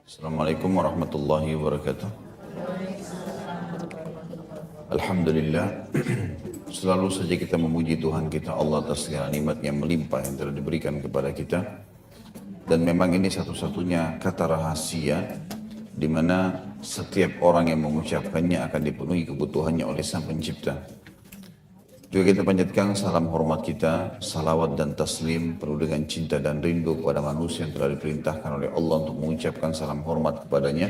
Assalamualaikum warahmatullahi wabarakatuh. Alhamdulillah, selalu saja kita memuji Tuhan kita Allah atas segala nikmat yang melimpah yang telah diberikan kepada kita. Dan memang ini satu-satunya kata rahasia di mana setiap orang yang mengucapkannya akan dipenuhi kebutuhannya oleh Sang Pencipta. Juga kita panjatkan salam hormat kita, salawat dan taslim penuh dengan cinta dan rindu kepada manusia yang telah diperintahkan oleh Allah untuk mengucapkan salam hormat kepadanya.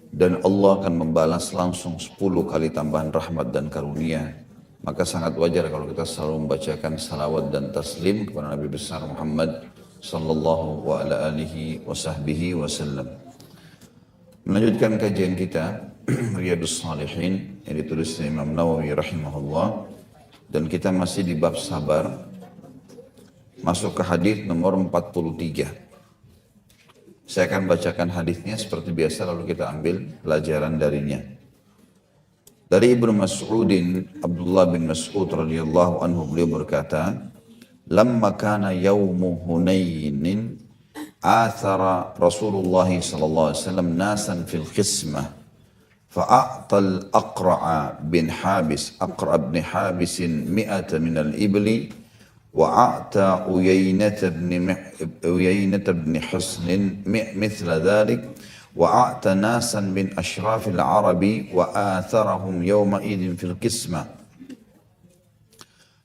Dan Allah akan membalas langsung 10 kali tambahan rahmat dan karunia. Maka sangat wajar kalau kita selalu membacakan salawat dan taslim kepada Nabi besar Muhammad sallallahu alaihi wasallam. Melanjutkan kajian kita Riyadhus Shalihin yang ditulis oleh Imam Nawawi rahimahullah. Dan kita masih di bab sabar, masuk ke hadis nomor 43. Saya akan bacakan hadisnya seperti biasa lalu kita ambil pelajaran darinya. Dari Ibnu Mas'udin, Abdullah bin Mas'ud radhiyallahu anhu beliau berkata, "Lamma kana yaumu Hunainin athara Rasulullah sallallahu alaihi wasallam nasan fil qismah. فأعطى الأقرع بن حابس أقرع بن حابس 100 من الإبل وأعطى أيينة بن حصن مثل ذلك وأعطى ناسا من أشراف العرب وآثرهم يومئذ في القسمة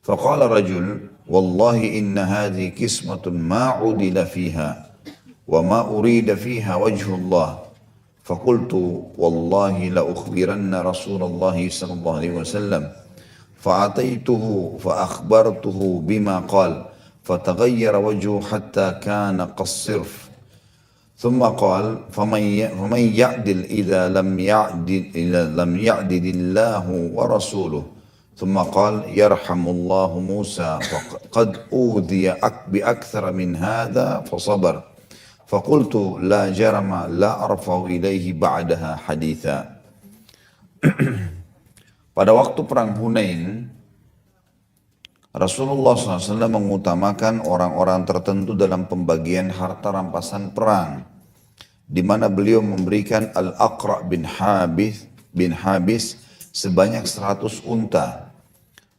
فقال رجل والله إن هذه قسمة ما عدل فيها وما أريد فيها وجه الله فقلت والله لأخبرن رسول الله صلى الله عليه وسلم فأتيته فأخبرته بما قال فتغير وجهه حتى كان كالصرف ثم قال فمن يعدل إذا لم يعدل الله ورسوله ثم قال يرحم الله موسى فقد أوذي بأكثر من هذا فصبر فقلت لا جرم لا أرفع إليه بعدها حديثا. Pada waktu perang Hunain, Rasulullah SAW mengutamakan orang-orang tertentu dalam pembagian harta rampasan perang, di mana beliau memberikan Al-Aqra' bin Habis sebanyak 100 unta,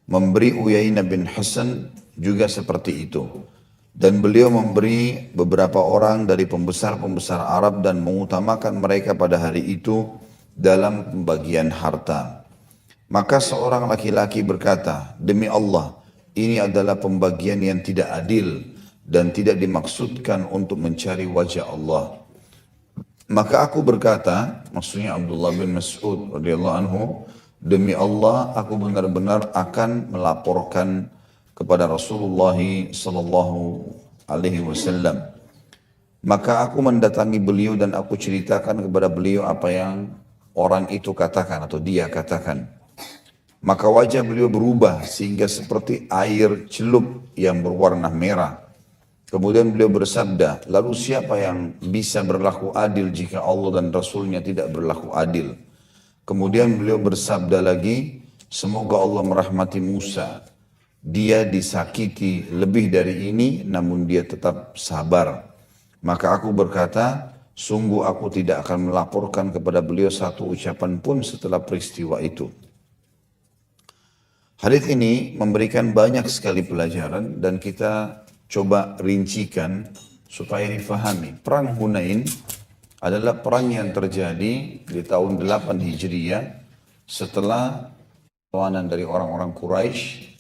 memberi Uyainah bin Hasan juga seperti itu. Dan beliau memberi beberapa orang dari pembesar-pembesar Arab dan mengutamakan mereka pada hari itu dalam pembagian harta. Maka seorang laki-laki berkata, demi Allah, ini adalah pembagian yang tidak adil dan tidak dimaksudkan untuk mencari wajah Allah. Maka aku berkata, maksudnya Abdullah bin Mas'ud radhiyallahu anhu, demi Allah aku benar-benar akan melaporkan kepada Rasulullah sallallahu alaihi wasallam. Maka aku mendatangi beliau dan aku ceritakan kepada beliau apa yang orang itu katakan atau dia katakan. Maka wajah beliau berubah sehingga seperti air celup yang berwarna merah. Kemudian beliau bersabda, lalu siapa yang bisa berlaku adil jika Allah dan Rasulnya tidak berlaku adil? Kemudian beliau bersabda lagi, semoga Allah merahmati Musa. Dia disakiti lebih dari ini namun dia tetap sabar. Maka aku berkata, sungguh aku tidak akan melaporkan kepada beliau satu ucapan pun setelah peristiwa itu. Hadis ini memberikan banyak sekali pelajaran dan kita coba rincikan supaya difahami. Perang Hunain adalah perang yang terjadi di tahun 8 Hijriah setelah tawanan dari orang-orang Quraisy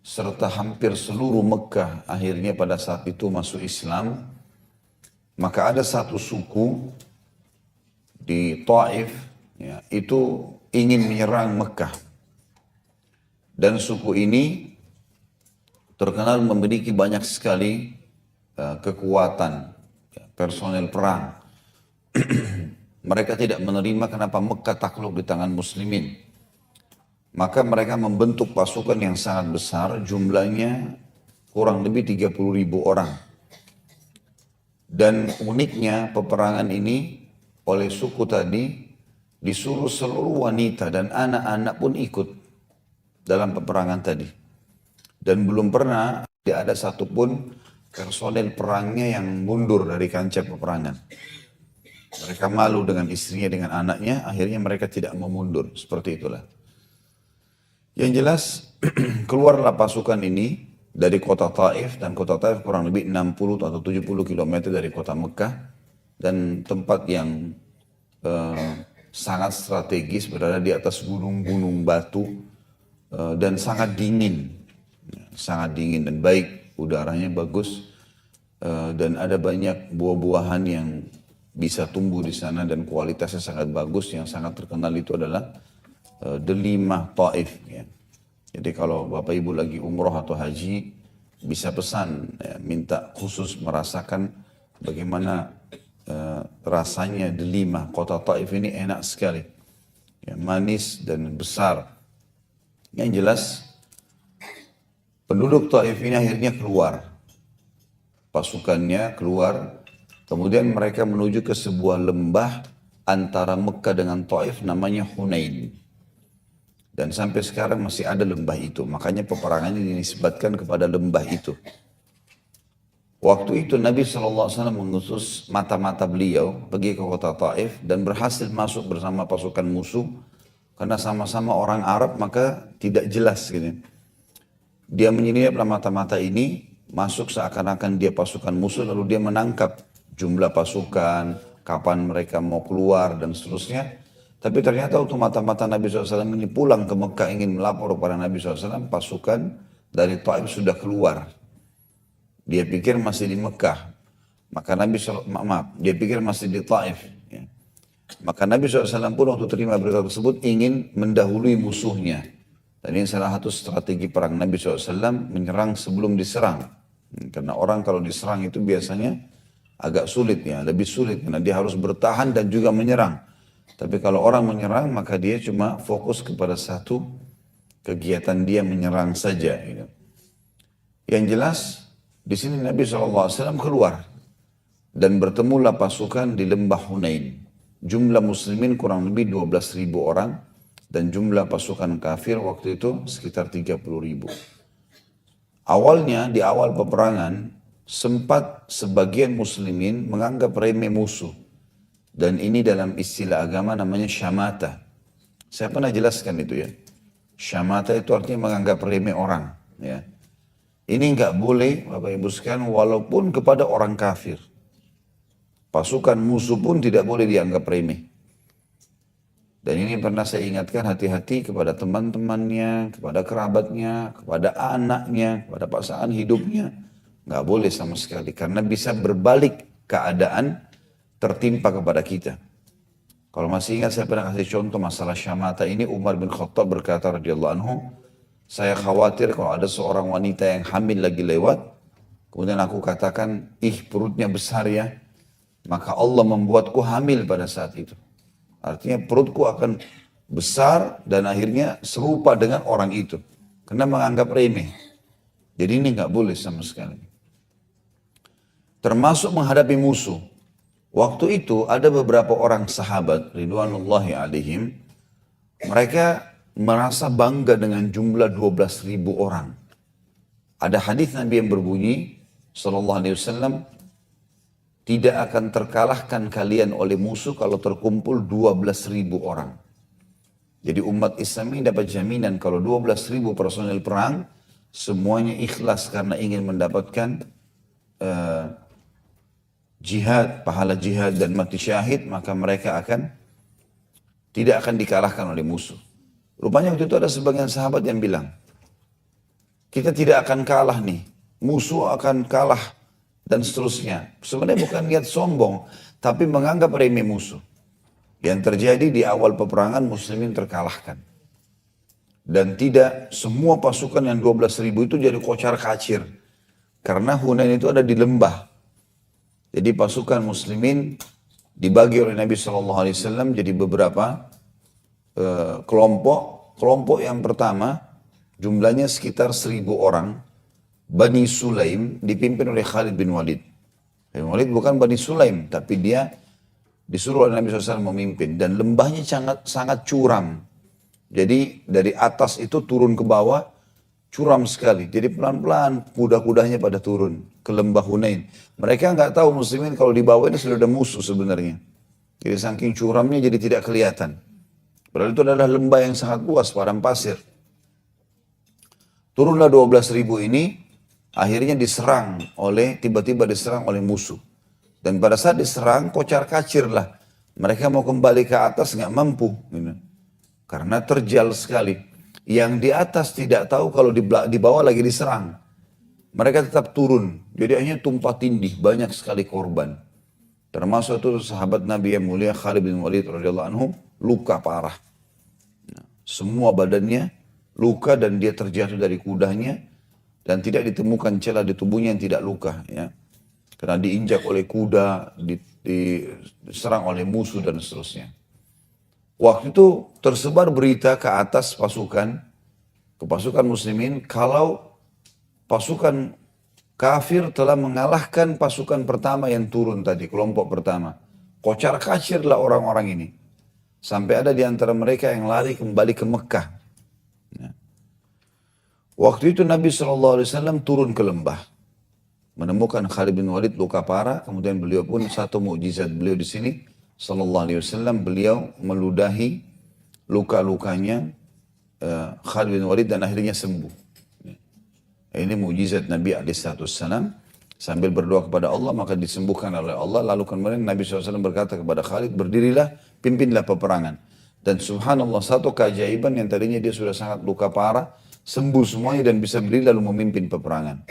serta hampir seluruh Mekah akhirnya pada saat itu masuk Islam. Maka ada satu suku di Taif ya, itu ingin menyerang Mekah. Dan suku ini terkenal memiliki banyak sekali kekuatan ya, personel perang. Mereka tidak menerima kenapa Mekah takluk di tangan muslimin. Maka mereka membentuk pasukan yang sangat besar, jumlahnya kurang lebih 30.000 orang. Dan uniknya peperangan ini oleh suku tadi disuruh seluruh wanita dan anak-anak pun ikut dalam peperangan tadi. Dan belum pernah ada satupun personel perangnya yang mundur dari kancah peperangan. Mereka malu dengan istrinya, dengan anaknya, akhirnya mereka tidak mau mundur. Seperti itulah. Yang jelas, keluarlah pasukan ini dari kota Taif, dan kota Taif kurang lebih 60 atau 70 kilometer dari kota Mekah, dan tempat yang sangat strategis, berada di atas gunung-gunung batu, dan sangat dingin. Sangat dingin dan baik, udaranya bagus, dan ada banyak buah-buahan yang bisa tumbuh di sana dan kualitasnya sangat bagus. Yang sangat terkenal itu adalah delima Taif. Ya. Jadi kalau Bapak Ibu lagi umroh atau haji, bisa pesan, ya, minta khusus merasakan bagaimana rasanya delima. Kota Taif ini enak sekali, ya, manis dan besar. Yang jelas, penduduk Taif ini akhirnya keluar. Pasukannya keluar, kemudian mereka menuju ke sebuah lembah antara Mekah dengan Taif namanya Hunain. Dan sampai sekarang masih ada lembah itu. Makanya peperangan ini dinisbatkan kepada lembah itu. Waktu itu Nabi SAW mengutus mata-mata beliau pergi ke kota Taif dan berhasil masuk bersama pasukan musuh. Karena sama-sama orang Arab maka tidak jelas gitu. Dia menyiliplah mata-mata ini, masuk seakan-akan dia pasukan musuh, lalu dia menangkap jumlah pasukan, kapan mereka mau keluar dan seterusnya. Tapi ternyata waktu mata-mata Nabi SAW ini pulang ke Mekah ingin melapor kepada Nabi SAW, pasukan dari Taif sudah keluar. Dia pikir masih di Mekah. Maka Nabi SAW, dia pikir masih di Taif. Ya. Maka Nabi SAW pun waktu terima berita tersebut ingin mendahului musuhnya. Dan ini salah satu strategi perang Nabi SAW, menyerang sebelum diserang. Karena orang kalau diserang itu biasanya agak sulit ya, lebih sulit karena dia harus bertahan dan juga menyerang. Tapi kalau orang menyerang maka dia cuma fokus kepada satu kegiatan dia menyerang saja. Gitu. Yang jelas di sini Nabi SAW keluar dan bertemulah pasukan di lembah Hunain. Jumlah muslimin kurang lebih 12.000 orang dan jumlah pasukan kafir waktu itu sekitar 30.000. Awalnya di awal peperangan sempat sebagian muslimin menganggap remeh musuh. Dan ini dalam istilah agama namanya syamata. Saya pernah jelaskan itu ya. Syamata itu artinya menganggap remeh orang. Ya. Ini nggak boleh Bapak Ibu sekalian walaupun kepada orang kafir. Pasukan musuh pun tidak boleh dianggap remeh. Dan ini pernah saya ingatkan hati-hati kepada teman-temannya, kepada kerabatnya, kepada anaknya, kepada pasangan hidupnya. Nggak boleh sama sekali karena bisa berbalik keadaan tertimpa kepada kita. Kalau masih ingat saya pernah kasih contoh masalah syamata ini, Umar bin Khattab berkata radhiyallahu anhu, saya khawatir kalau ada seorang wanita yang hamil lagi lewat, kemudian aku katakan, perutnya besar ya, maka Allah membuatku hamil pada saat itu. Artinya perutku akan besar dan akhirnya serupa dengan orang itu. Karena menganggap remeh. Jadi ini nggak boleh sama sekali. Termasuk menghadapi musuh. Waktu itu ada beberapa orang sahabat ridwanullahi alaihim, mereka merasa bangga dengan jumlah 12.000 orang. Ada hadis Nabi yang berbunyi sallallahu alaihi wasallam, tidak akan terkalahkan kalian oleh musuh kalau terkumpul 12.000 orang. Jadi umat Islam ini dapat jaminan kalau 12.000 personel perang semuanya ikhlas karena ingin mendapatkan jihad, pahala jihad dan mati syahid, maka mereka tidak akan dikalahkan oleh musuh. Rupanya waktu itu ada sebagian sahabat yang bilang, kita tidak akan kalah nih, musuh akan kalah dan seterusnya. Sebenarnya bukan niat sombong, tapi menganggap remeh musuh. Yang terjadi di awal peperangan muslimin terkalahkan. Dan tidak semua pasukan yang 12.000 itu jadi kocar kacir. Karena Hunain itu ada di lembah. Jadi pasukan muslimin dibagi oleh Nabi SAW jadi beberapa kelompok. Kelompok yang pertama jumlahnya sekitar 1.000 orang. Bani Sulaim dipimpin oleh Khalid bin Walid. Bin Walid bukan Bani Sulaim, tapi dia disuruh oleh Nabi SAW memimpin. Dan lembahnya sangat curam. Jadi dari atas itu turun ke bawah, curam sekali. Jadi pelan-pelan kuda-kudanya pada turun ke lembah Hunain. Mereka nggak tahu muslimin kalau di bawah ini sudah ada musuh sebenarnya. Jadi saking curamnya jadi tidak kelihatan. Padahal itu adalah lembah yang sangat luas, padang pasir. Turunlah 12.000 ini, akhirnya tiba-tiba diserang oleh musuh. Dan pada saat diserang, kocar kacir lah. Mereka mau kembali ke atas, nggak mampu. Gitu. Karena terjal sekali. Yang di atas tidak tahu kalau di bawah lagi diserang. Mereka tetap turun. Jadi akhirnya tumpah tindih, banyak sekali korban. Termasuk itu sahabat Nabi yang mulia Khalid bin Walid radhiyallahu anhu luka parah. Semua badannya luka dan dia terjatuh dari kudanya dan tidak ditemukan celah di tubuhnya yang tidak luka. Ya. Karena diinjak oleh kuda, diserang oleh musuh dan seterusnya. Waktu itu tersebar berita ke atas ke pasukan muslimin kalau pasukan kafir telah mengalahkan pasukan pertama yang turun tadi, kelompok pertama. Kocar kacirlah orang-orang ini. Sampai ada di antara mereka yang lari kembali ke Mekah. Ya. Waktu itu Nabi SAW turun ke lembah. Menemukan Khalid bin Walid luka parah. Kemudian beliau pun satu mukjizat beliau di sini. SAW beliau meludahi luka-lukanya Khalid bin Walid dan akhirnya sembuh. Ini mujizat Nabi SAW. Sambil berdoa kepada Allah, maka disembuhkan oleh Allah. Lalu kemudian Nabi SAW berkata kepada Khalid, berdirilah, pimpinlah peperangan. Dan subhanallah, satu keajaiban yang tadinya dia sudah sangat luka parah, sembuh semuanya dan bisa berdiri lalu memimpin peperangan.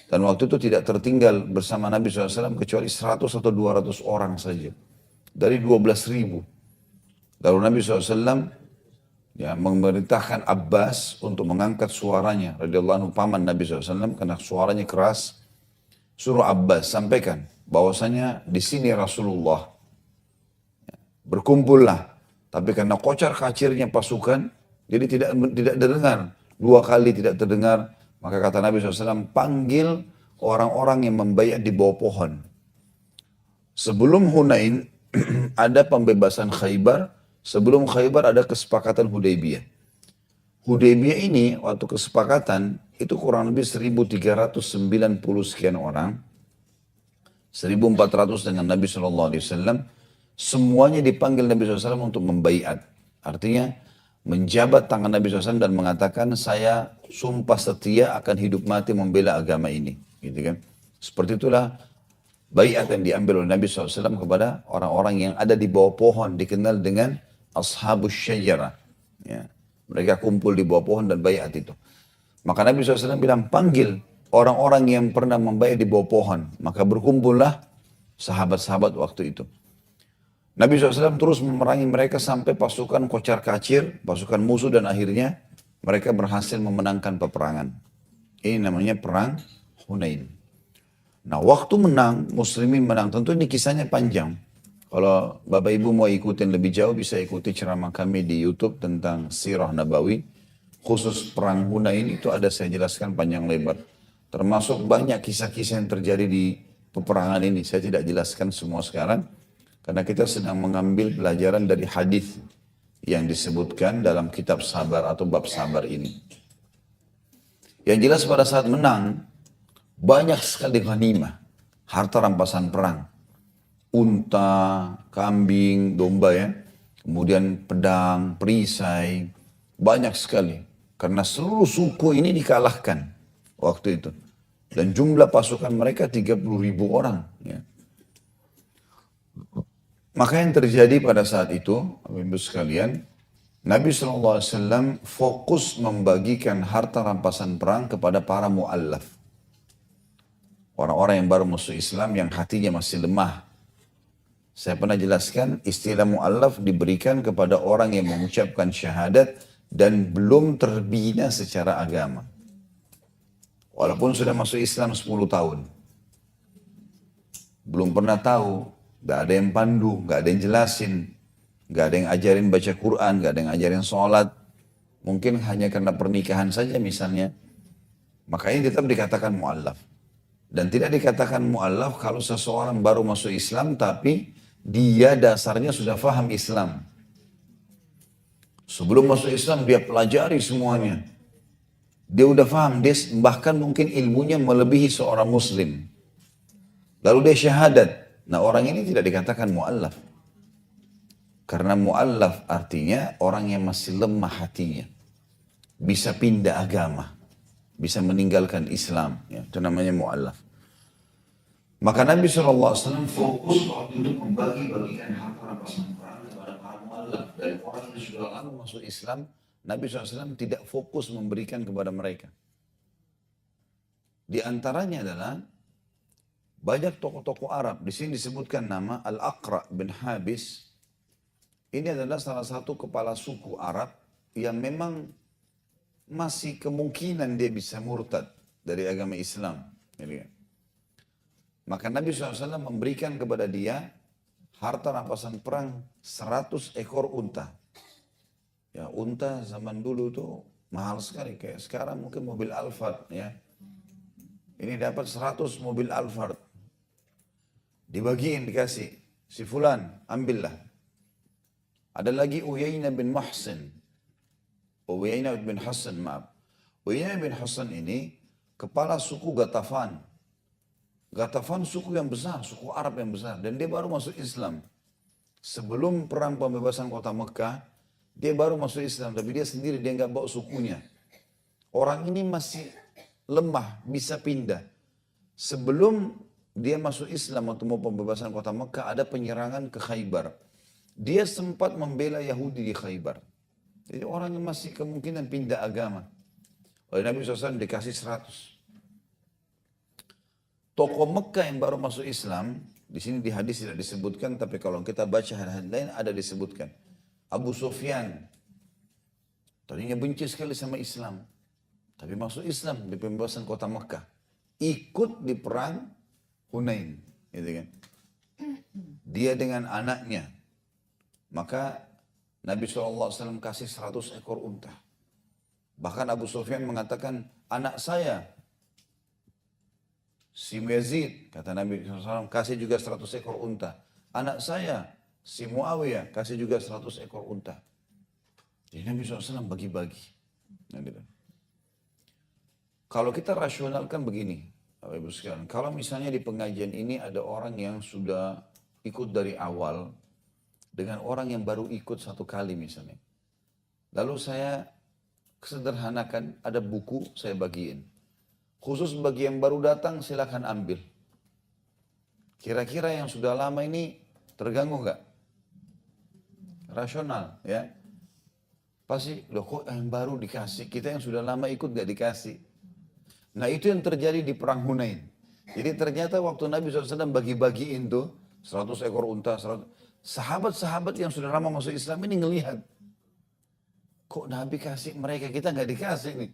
Dan waktu itu tidak tertinggal bersama Nabi SAW kecuali 100 atau 200 orang saja. Dari 12.000. Lalu Nabi SAW ya, memerintahkan Abbas untuk mengangkat suaranya radhiyallahu anhu paman Nabi SAW karena suaranya keras. Suruh Abbas sampaikan bahwasanya di sini Rasulullah. Berkumpullah, tapi karena kocar kacirnya pasukan jadi tidak terdengar. 2 kali tidak terdengar, maka kata Nabi SAW panggil orang-orang yang membayat di bawah pohon. Sebelum Hunain ada pembebasan Khaybar. Sebelum Khaybar ada kesepakatan Hudaybiyah. Hudaybiyah ini waktu kesepakatan itu kurang lebih 1.390 sekian orang. 1.400 dengan Nabi SAW. Semuanya dipanggil Nabi SAW untuk membaiat. Artinya menjabat tangan Nabi SAW dan mengatakan saya sumpah setia akan hidup mati membela agama ini. Gitu kan. Seperti itulah baiat yang diambil oleh Nabi SAW kepada orang-orang yang ada di bawah pohon dikenal dengan Ashabus Syajarah. Ya. Mereka kumpul di bawah pohon dan baiat itu. Maka Nabi SAW bilang, panggil orang-orang yang pernah membaiat di bawah pohon. Maka berkumpullah sahabat-sahabat waktu itu. Nabi SAW terus memerangi mereka sampai pasukan kocar kacir, pasukan musuh dan akhirnya mereka berhasil memenangkan peperangan. Ini namanya perang Hunain. Nah waktu menang, muslimin menang. Tentu ini kisahnya panjang. Kalau Bapak Ibu mau ikutin lebih jauh bisa ikuti ceramah kami di YouTube tentang Sirah Nabawi. Khusus perang Hunain itu ada saya jelaskan panjang lebar. Termasuk banyak kisah-kisah yang terjadi di peperangan ini. Saya tidak jelaskan semua sekarang. Karena kita sedang mengambil pelajaran dari hadis yang disebutkan dalam kitab sabar atau bab sabar ini. Yang jelas pada saat menang, banyak sekali ghanimah, harta rampasan perang. Unta, kambing, domba ya. Kemudian pedang, perisai, banyak sekali. Karena seluruh suku ini dikalahkan waktu itu. Dan jumlah pasukan mereka 30.000 orang. Ya. Maka yang terjadi pada saat itu, Ibu sekalian, Nabi SAW fokus membagikan harta rampasan perang kepada para mu'allaf. Orang-orang yang baru masuk Islam yang hatinya masih lemah. Saya pernah jelaskan istilah mu'allaf diberikan kepada orang yang mengucapkan syahadat dan belum terbina secara agama. Walaupun sudah masuk Islam 10 tahun. Belum pernah tahu, gak ada yang pandu, gak ada yang jelasin, gak ada yang ajarin baca Quran, gak ada yang ajarin sholat. Mungkin hanya karena pernikahan saja misalnya. Makanya tetap dikatakan mu'allaf. Dan tidak dikatakan mu'allaf kalau seseorang baru masuk Islam tapi dia dasarnya sudah faham Islam. Sebelum masuk Islam dia pelajari semuanya. Dia udah faham, dia bahkan mungkin ilmunya melebihi seorang muslim. Lalu dia syahadat. Nah orang ini tidak dikatakan mu'allaf. Karena mu'allaf artinya orang yang masih lemah hatinya. Bisa pindah agama. Bisa meninggalkan Islam. Ya, itu namanya mu'allaf. Maka Nabi SAW fokus waktu itu membagi-bagikan harta rampasan perang kepada para mu'allaf. Dan orang yang sudah lama masuk Islam, Nabi SAW tidak fokus memberikan kepada mereka. Di antaranya adalah banyak tokoh-tokoh Arab. Di sini disebutkan nama Al-Aqra bin Habis. Ini adalah salah satu kepala suku Arab yang memang masih kemungkinan dia bisa murtad dari agama Islam. Maka Nabi SAW memberikan kepada dia harta rampasan perang 100 ekor unta. Ya, unta zaman dulu tuh mahal sekali. Kayak sekarang mungkin mobil Alphard. Ya. Ini dapat 100 mobil Alphard. Dibagiin, dikasih. Si fulan, ambillah. Ada lagi Uyainah bin Muhsin. Uyainah bin Hassan, maaf. Uyainah bin Hassan ini kepala suku Ghatafan. Ghatafan suku yang besar, suku Arab yang besar. Dan dia baru masuk Islam. Sebelum perang pembebasan kota Mekah, dia baru masuk Islam. Tapi dia sendiri, dia nggak bawa sukunya. Orang ini masih lemah, bisa pindah. Sebelum dia masuk Islam atau mau pembebasan kota Mekah, ada penyerangan ke Khaybar. Dia sempat membela Yahudi di Khaybar. Jadi orang yang masih kemungkinan pindah agama. Oleh Nabi SAW dikasih 100. Tokoh Mekah yang baru masuk Islam, di sini di hadis tidak disebutkan, tapi kalau kita baca hadis lain ada disebutkan. Abu Sufyan, tadinya benci sekali sama Islam, tapi masuk Islam di pembebasan kota Mekah. Ikut di perang Hunain. Gitu kan. Dia dengan anaknya. Maka Nabi SAW kasih 100 ekor unta. Bahkan Abu Sufyan mengatakan, anak saya, si Yazid, kata Nabi SAW, kasih juga 100 ekor unta. Anak saya, si Muawiyah, kasih juga 100 ekor unta. Jadi Nabi SAW bagi-bagi. Kalau kita rasionalkan begini, Bapak Ibu sekalian, kalau misalnya di pengajian ini ada orang yang sudah ikut dari awal, dengan orang yang baru ikut satu kali misalnya. Lalu saya sederhanakan, ada buku saya bagiin. Khusus bagi yang baru datang silakan ambil. Kira-kira yang sudah lama ini terganggu nggak? Rasional ya. Pasti, loh kok yang baru dikasih, kita yang sudah lama ikut nggak dikasih. Nah itu yang terjadi di perang Hunain. Jadi ternyata waktu Nabi SAW bagi-bagiin tuh 100 ekor unta, 100, sahabat-sahabat yang sudah lama masuk Islam ini ngelihat, kok Nabi kasih mereka, kita nggak dikasih nih.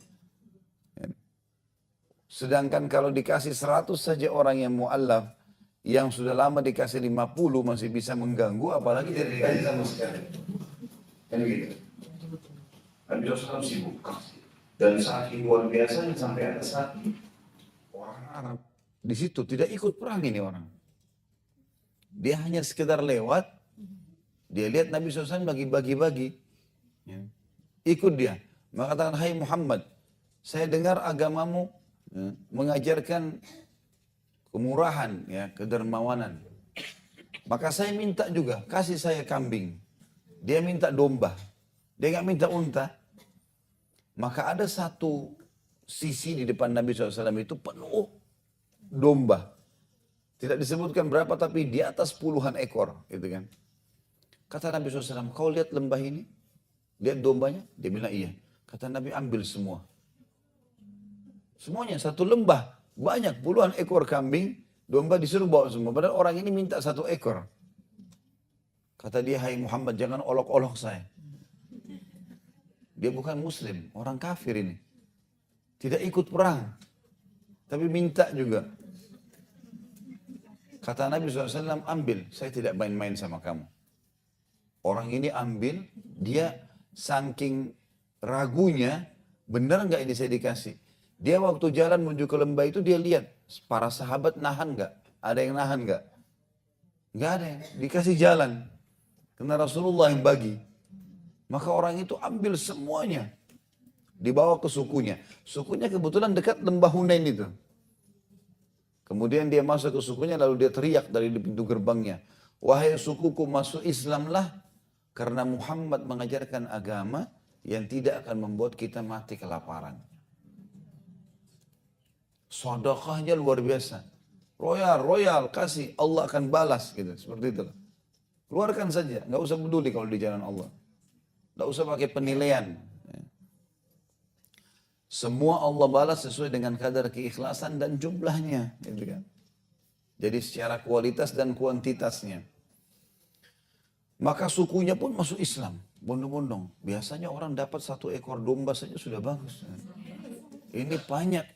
Sedangkan kalau dikasih 100 saja orang yang mu'allaf, yang sudah lama dikasih 50 masih bisa mengganggu, apalagi tidak dikasih sama sekali. Kan begitu. Nabi SAW sibuk kasih. Dan saking luar biasa sampai ada saat orang Arab di situ tidak ikut perang ini orang. Dia hanya sekedar lewat. Dia lihat Nabi SAW bagi-bagi. Ya. Ikut dia. Maka katakan, hai Muhammad, saya dengar agamamu mengajarkan kemurahan, ya, kedermawanan. Maka saya minta juga, kasih saya kambing. Dia minta domba. Dia nggak minta unta. Maka ada satu sisi di depan Nabi SAW itu penuh domba. Tidak disebutkan berapa, tapi di atas puluhan ekor. Gitu kan. Kata Nabi SAW, kau lihat lembah ini? Lihat dombanya? Dia bilang iya. Kata Nabi, ambil semua. Semuanya, satu lembah. Banyak, puluhan ekor kambing, domba disuruh bawa semua. Padahal orang ini minta 1 ekor. Kata dia, hai Muhammad, jangan olok-olok saya. Dia bukan muslim, orang kafir ini. Tidak ikut perang. Tapi minta juga. Kata Nabi SAW, ambil. Saya tidak main-main sama kamu. Orang ini ambil, dia saking ragunya, benar nggak ini saya dikasih? Dia waktu jalan menuju ke lembah itu dia lihat, para sahabat nahan nggak? Ada yang nahan nggak? Nggak ada yang dikasih jalan. Karena Rasulullah yang bagi. Maka orang itu ambil semuanya. Dibawa ke sukunya. Sukunya kebetulan dekat lembah Hunain itu. Kemudian dia masuk ke sukunya lalu dia teriak dari pintu gerbangnya. Wahai sukuku, masuk Islamlah. Karena Muhammad mengajarkan agama yang tidak akan membuat kita mati kelaparan. Sedekahnya luar biasa. Royal, kasih. Allah akan balas gitu. Seperti itu. Keluarkan saja. Nggak usah peduli kalau di jalan Allah. Nggak usah pakai penilaian. Semua Allah balas sesuai dengan kadar keikhlasan dan jumlahnya. Gitu kan. Jadi secara kualitas dan kuantitasnya. Maka sukunya pun masuk Islam. Bondong-bondong. Biasanya orang dapat 1 ekor domba saja sudah bagus. Ini banyak.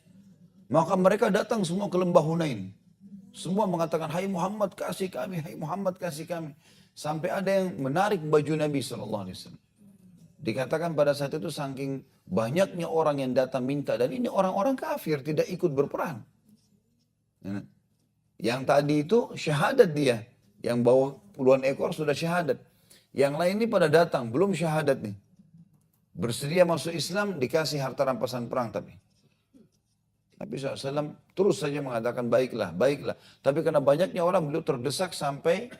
Maka mereka datang semua ke lembah Hunain. Semua mengatakan, hai Muhammad kasih kami, hai Muhammad kasih kami. Sampai ada yang menarik baju Nabi SAW. Dikatakan pada saat itu saking banyaknya orang yang datang minta. Dan ini orang-orang kafir tidak ikut berperang. Yang tadi itu syahadat dia. Yang bawa puluhan ekor sudah syahadat. Yang lain ini pada datang, belum syahadat nih. Bersedia masuk Islam, dikasih harta rampasan perang tapi. Nabi SAW terus saja mengatakan baiklah, baiklah. Tapi karena banyaknya orang, beliau terdesak sampai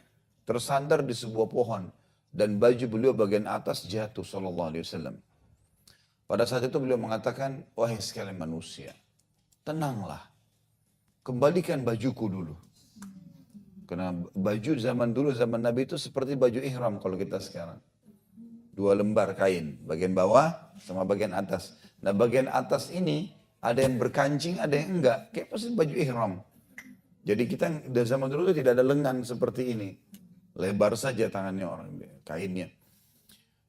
tersandar di sebuah pohon. Dan baju beliau bagian atas jatuh SAW. Pada saat itu beliau mengatakan, wahai sekalian manusia, tenanglah. Kembalikan bajuku dulu. Karena baju zaman dulu, zaman Nabi itu seperti baju ihram kalau kita sekarang. 2 lembar kain, bagian bawah sama bagian atas. Nah bagian atas ini, ada yang berkancing, ada yang enggak. Kayak pasti baju ihram. Jadi kita dari zaman dulu itu tidak ada lengan seperti ini. Lebar saja tangannya orang, kainnya.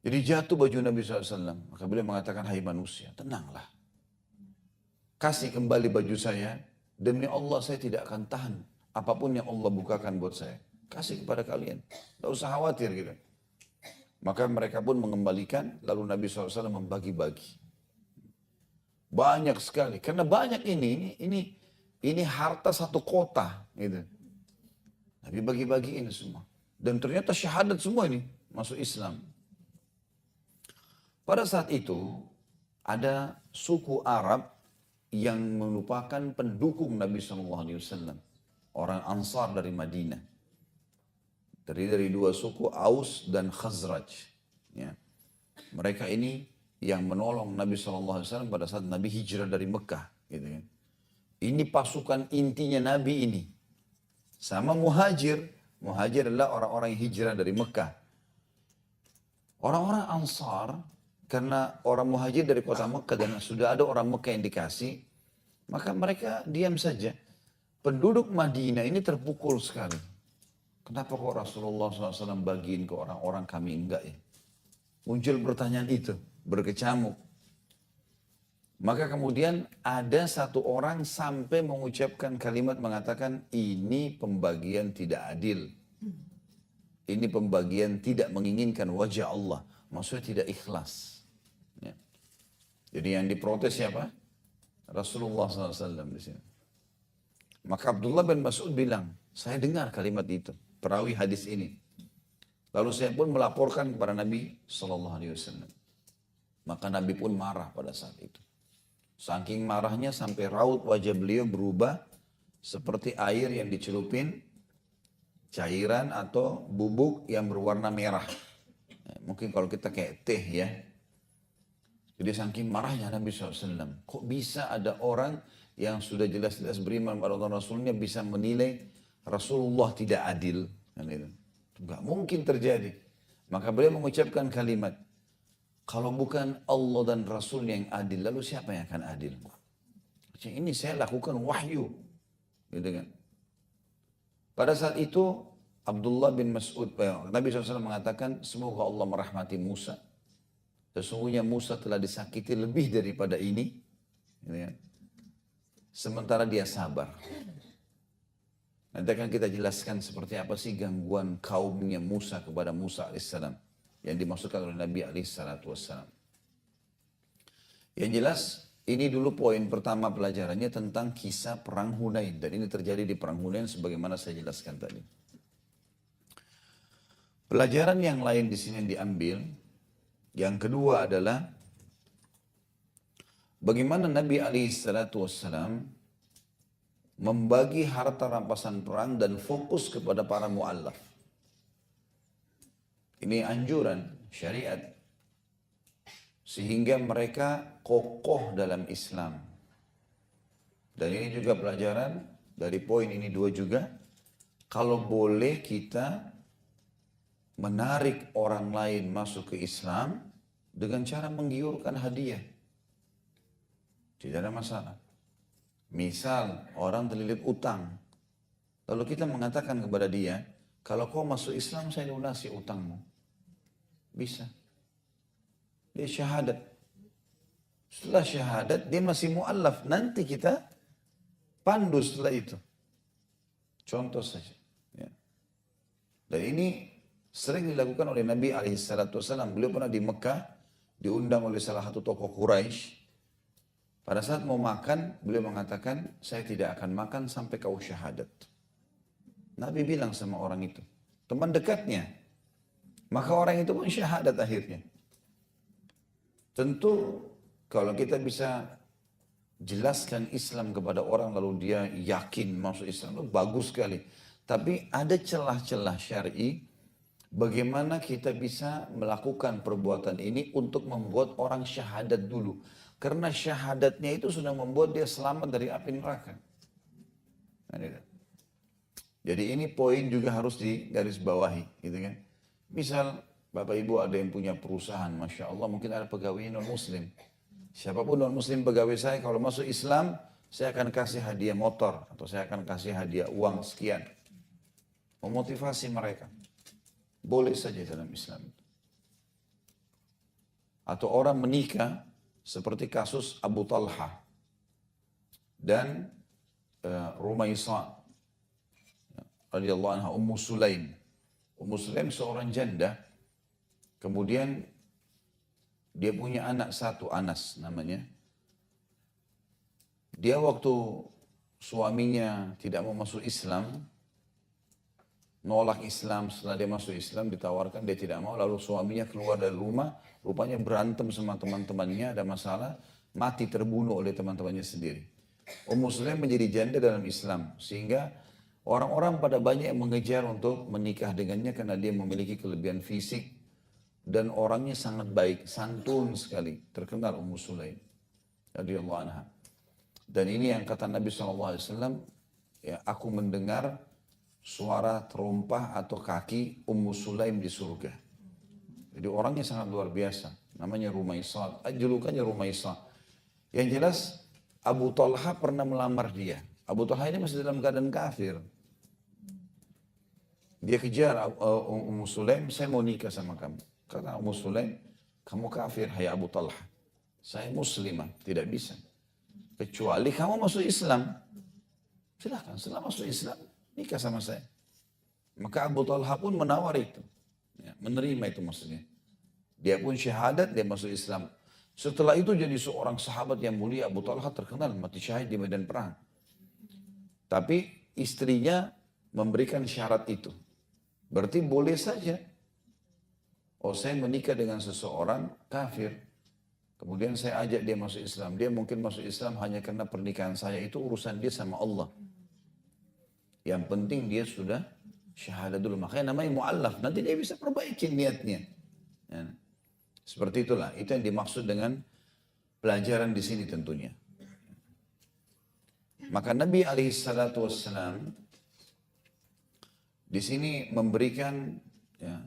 Jadi jatuh baju Nabi SAW. Maka beliau mengatakan, hai manusia, tenanglah. Kasih kembali baju saya. Demi Allah saya tidak akan tahan. Apapun yang Allah bukakan buat saya. Kasih kepada kalian. Tidak usah khawatir gitu. Maka mereka pun mengembalikan. Lalu Nabi SAW membagi-bagi. Banyak sekali. Karena banyak ini harta satu kota. Gitu. Nabi bagi-bagi ini semua. Dan ternyata syahadat semua ini masuk Islam. Pada saat itu ada suku Arab yang merupakan pendukung Nabi SAW. Orang Ansar dari Madinah. Dari 2 suku Aus dan Khazraj. Ya. Mereka ini yang menolong Nabi SAW pada saat Nabi hijrah dari Mekah. Gitu kan. Ini pasukan intinya Nabi ini. Sama Muhajir. Muhajir adalah orang-orang yang hijrah dari Mekah. Orang-orang Ansar, karena orang Muhajir dari kota Mekah dan sudah ada orang Mekah yang dikasih, maka mereka diam saja. Penduduk Madinah ini terpukul sekali. Kenapa kok Rasulullah SAW bagiin ke orang-orang kami enggak ya? Muncul pertanyaan itu. Berkecamuk. Maka kemudian ada satu orang sampai mengucapkan kalimat mengatakan ini pembagian tidak adil. Ini pembagian tidak menginginkan wajah Allah. Maksudnya tidak ikhlas. Ya. Jadi yang diprotes siapa? Rasulullah SAW di sini. Maka Abdullah bin Mas'ud bilang, saya dengar kalimat itu. Perawi hadis ini. Lalu saya pun melaporkan kepada Nabi SAW. Maka Nabi pun marah pada saat itu. Saking marahnya sampai raut wajah beliau berubah seperti air yang dicelupin cairan atau bubuk yang berwarna merah. Mungkin kalau kita kayak teh ya. Jadi saking marahnya Nabi SAW. Kok bisa ada orang yang sudah jelas-jelas beriman pada Allah Rasulnya bisa menilai Rasulullah tidak adil. Enggak mungkin terjadi. Maka beliau mengucapkan kalimat. Kalau bukan Allah dan Rasulnya yang adil, lalu siapa yang akan adil? Ini saya lakukan wahyu. Gitu kan. Pada saat itu, Abdullah bin Mas'ud, Nabi SAW mengatakan, semoga Allah merahmati Musa. Sesungguhnya Musa telah disakiti lebih daripada ini. Gitu kan. Sementara dia sabar. Nanti akan kita jelaskan seperti apa sih gangguan kaumnya Musa kepada Musa AS. Yang dimaksudkan oleh Nabi SAW. Yang jelas, ini dulu poin pertama pelajarannya tentang kisah Perang Hunain. Dan ini terjadi di Perang Hunain sebagaimana saya jelaskan tadi. Pelajaran yang lain di sini yang diambil, yang kedua adalah bagaimana Nabi SAW membagi harta rampasan perang dan fokus kepada para mu'allaf. Ini anjuran syariat. Sehingga mereka kokoh dalam Islam. Dan ini juga pelajaran dari poin ini dua juga. Kalau boleh kita menarik orang lain masuk ke Islam dengan cara menggiurkan hadiah. Tidak ada masalah. Misal orang terlilit utang. Lalu kita mengatakan kepada dia, kalau kau masuk Islam saya lunasi utangmu. Bisa. Dia syahadat. Setelah syahadat dia masih mu'allaf. Nanti kita pandu setelah itu. Contoh saja. Ya. Dan ini sering dilakukan oleh Nabi SAW. Beliau pernah di Mekah diundang oleh salah satu tokoh Quraisy. Pada saat mau makan, beliau mengatakan, saya tidak akan makan sampai kau syahadat. Nabi bilang sama orang itu, teman dekatnya. Maka orang itu pun syahadat akhirnya. Tentu kalau kita bisa jelaskan Islam kepada orang lalu dia yakin masuk Islam, itu bagus sekali. Tapi ada celah-celah syar'i bagaimana kita bisa melakukan perbuatan ini untuk membuat orang syahadat dulu. Karena syahadatnya itu sudah membuat dia selamat dari api neraka. Jadi ini poin juga harus digarisbawahi, gitu kan. Misal Bapak Ibu ada yang punya perusahaan, Masya Allah mungkin ada pegawai non-muslim. Siapapun non-muslim pegawai saya kalau masuk Islam, saya akan kasih hadiah motor atau saya akan kasih hadiah uang sekian. Memotivasi mereka. Boleh saja dalam Islam. Atau orang menikah seperti kasus Abu Talha dan Rumaisa radhiyallahu anha, Ummu Sulaim. Ummu Sulaim seorang janda. Kemudian dia punya anak satu, Anas namanya. Dia waktu suaminya tidak mau masuk Islam, nolak Islam, setelah dia masuk Islam ditawarkan, dia tidak mau, lalu suaminya keluar dari rumah, rupanya berantem sama teman-temannya, ada masalah, mati terbunuh oleh teman-temannya sendiri. Ummu Sulaim menjadi janda dalam Islam, sehingga orang-orang pada banyak yang mengejar untuk menikah dengannya karena dia memiliki kelebihan fisik dan orangnya sangat baik, santun sekali, terkenal Ummu Sulaim radhiyallahu anha. Dan ini yang kata Nabi SAW, ya, aku mendengar suara terompah atau kaki Ummu Sulaim di surga. Jadi orangnya sangat luar biasa. Namanya Rumaisa, julukannya Rumaisa. Yang jelas Abu Talha pernah melamar dia. Abu Talha ini masih dalam keadaan kafir. Dia kejar Ummu Sulaim, saya mau nikah sama kamu. Kata Ummu Sulaim, kamu kafir, hai Abu Talha. Saya muslimah, tidak bisa. Kecuali kamu masuk Islam. Silahkan, setelah masuk Islam, nikah sama saya. Maka Abu Talha pun menawar itu. Ya, menerima itu maksudnya. Dia pun syahadat, dia masuk Islam. Setelah itu jadi seorang sahabat yang mulia. Abu Talha terkenal mati syahid di medan perang. Tapi istrinya memberikan syarat itu. Berarti boleh saja. Oh, saya menikah dengan seseorang kafir. Kemudian saya ajak dia masuk Islam. Dia mungkin masuk Islam hanya karena pernikahan saya. Itu urusan dia sama Allah. Yang penting dia sudah syahadat dulu. Makanya namanya mu'allaf. Nanti dia bisa perbaiki niatnya. Ya. Seperti itulah. Itu yang dimaksud dengan pelajaran di sini tentunya. Maka Nabi SAW di sini memberikan, ya,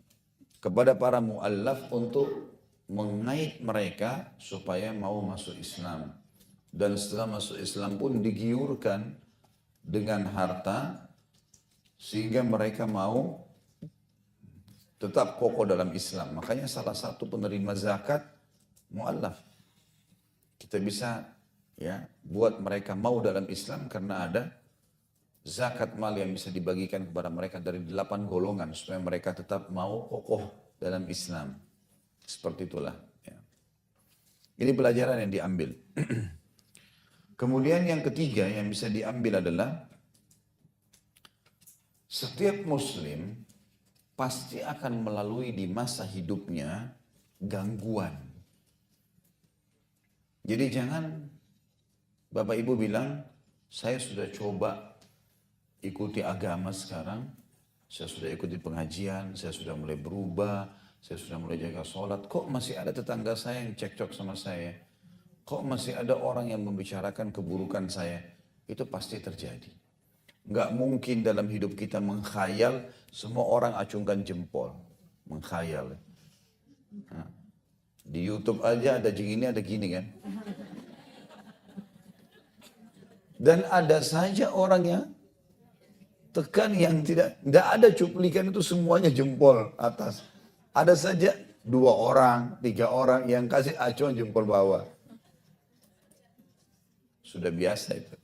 kepada para mu'allaf untuk mengait mereka supaya mau masuk Islam. Dan setelah masuk Islam pun digiurkan dengan harta sehingga mereka mau tetap kokoh dalam Islam. Makanya salah satu penerima zakat mu'allaf. Kita bisa, ya, buat mereka mau dalam Islam karena ada zakat mal yang bisa dibagikan kepada mereka dari 8 golongan supaya mereka tetap mau kokoh dalam Islam. Seperti itulah. Ya. Ini pelajaran yang diambil. Kemudian yang ketiga yang bisa diambil adalah setiap Muslim pasti akan melalui di masa hidupnya gangguan. Jadi jangan Bapak Ibu bilang, saya sudah coba ikuti agama sekarang, saya sudah ikuti pengajian, saya sudah mulai berubah, saya sudah mulai jaga sholat, kok masih ada tetangga saya yang cekcok sama saya? Kok masih ada orang yang membicarakan keburukan saya? Itu pasti terjadi. Nggak mungkin dalam hidup kita mengkhayal semua orang acungkan jempol. Mengkhayal. Nah, di YouTube aja ada gini, ada gini kan. Dan ada saja orang yang tekan yang tidak ada cuplikan itu semuanya jempol atas. Ada saja 2 orang, 3 orang yang kasih acuan jempol bawah. Sudah biasa itu.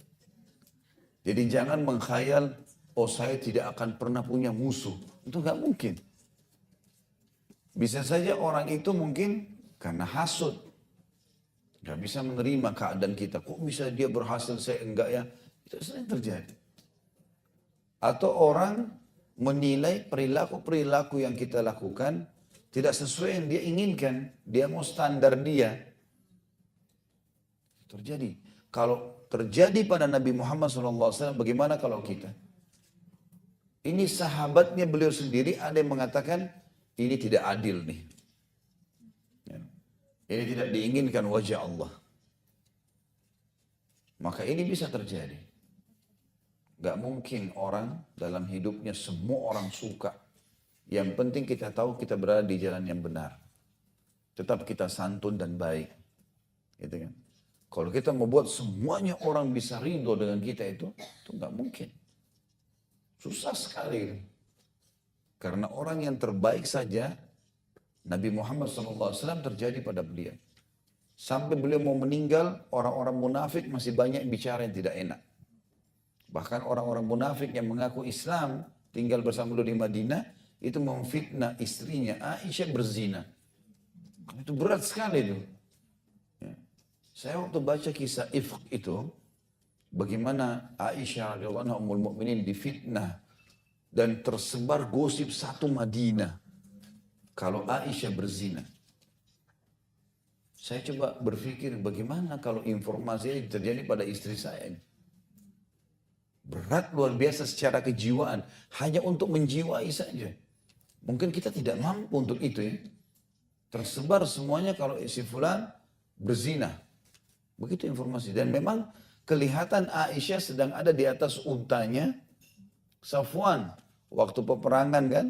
Jadi jangan mengkhayal, oh saya tidak akan pernah punya musuh. Itu nggak mungkin. Bisa saja orang itu mungkin karena hasut. Nggak bisa menerima keadaan kita. Kok bisa dia berhasil, saya enggak ya? Itu sering terjadi. Atau orang menilai perilaku-perilaku yang kita lakukan tidak sesuai yang dia inginkan. Dia mau standar dia. Terjadi. Kalau terjadi pada Nabi Muhammad SAW, bagaimana kalau kita? Ini sahabatnya beliau sendiri ada yang mengatakan, ini tidak adil nih. Ini tidak diinginkan wajah Allah. Maka ini bisa terjadi. Gak mungkin orang dalam hidupnya semua orang suka. Yang penting kita tahu kita berada di jalan yang benar. Tetap kita santun dan baik. Gitu kan? Kalau kita membuat semuanya orang bisa ridho dengan kita itu gak mungkin. Susah sekali. Karena orang yang terbaik saja, Nabi Muhammad SAW terjadi pada beliau. Sampai beliau mau meninggal, orang-orang munafik masih banyak bicara yang tidak enak. Bahkan orang-orang munafik yang mengaku Islam, tinggal bersama beliau di Madinah, itu memfitnah istrinya Aisyah berzina. Itu berat sekali itu. Saya waktu baca kisah Ifk itu, bagaimana Aisyah radhiyallahu anha ummul mukminin difitnah dan tersebar gosip satu Madinah kalau Aisyah berzina. Saya coba berpikir bagaimana kalau informasi ini terjadi pada istri saya. Berat luar biasa secara kejiwaan, hanya untuk menjiwai saja. Mungkin kita tidak mampu untuk itu ya. Tersebar semuanya kalau si fulan berzina. Begitu informasi. Dan memang kelihatan Aisyah sedang ada di atas untanya Safwan. Waktu peperangan kan.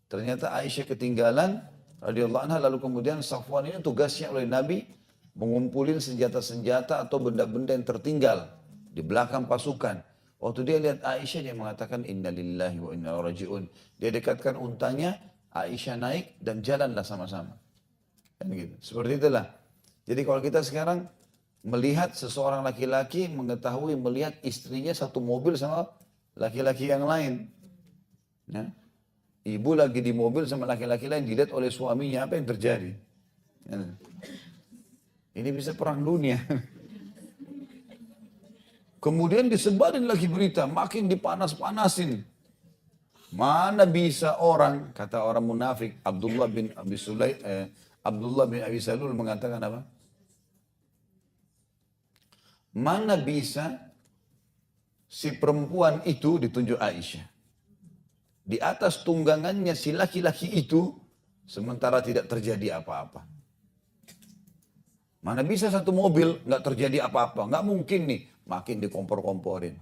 Ternyata Aisyah ketinggalan. Radhiyallahu anha, lalu kemudian Safwan ini tugasnya oleh Nabi mengumpulin senjata-senjata atau benda-benda yang tertinggal di belakang pasukan. Waktu dia lihat Aisyah, dia mengatakan innalillahi wa inna ilaihi raji'un. Dia dekatkan untanya, Aisyah naik dan jalanlah sama-sama. Kan gitu. Seperti itulah. Jadi kalau kita sekarang melihat seseorang laki-laki mengetahui melihat istrinya satu mobil sama laki-laki yang lain. Ya. Ibu lagi di mobil sama laki-laki lain dilihat oleh suaminya, apa yang terjadi? Ya. Ini bisa perang dunia. Kemudian disebarin lagi berita, makin dipanas-panasin. Mana bisa orang, kata orang munafik, Abdullah bin Abi Salul mengatakan apa? Mana bisa si perempuan itu ditunjuk Aisyah. Di atas tunggangannya si laki-laki itu sementara tidak terjadi apa-apa. Mana bisa satu mobil nggak terjadi apa-apa. Nggak mungkin nih. Makin dikompor-komporin.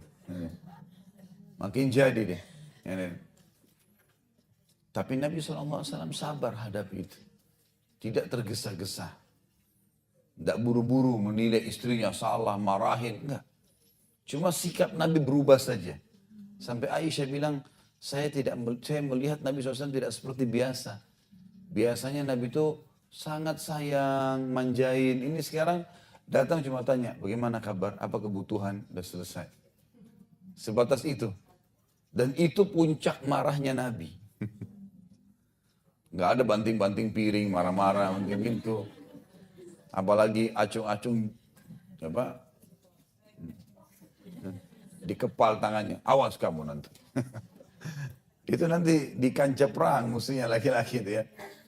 Makin jadi deh. Tapi Nabi SAW sabar hadapi itu. Tidak tergesa-gesa. Tidak buru-buru menilai istrinya salah, marahin. Enggak. Cuma sikap Nabi berubah saja. Sampai Aisyah bilang, saya melihat Nabi SAW tidak seperti biasa. Biasanya Nabi itu sangat sayang, manjain. Ini sekarang datang cuma tanya, bagaimana kabar, apa kebutuhan, udah selesai. Sebatas itu. Dan itu puncak marahnya Nabi. Enggak ada banting-banting piring, marah-marah, mungkin gitu. Apalagi acung-acung di kepal tangannya, awas kamu nanti. Itu nanti di kancah perang mestinya laki-laki itu ya.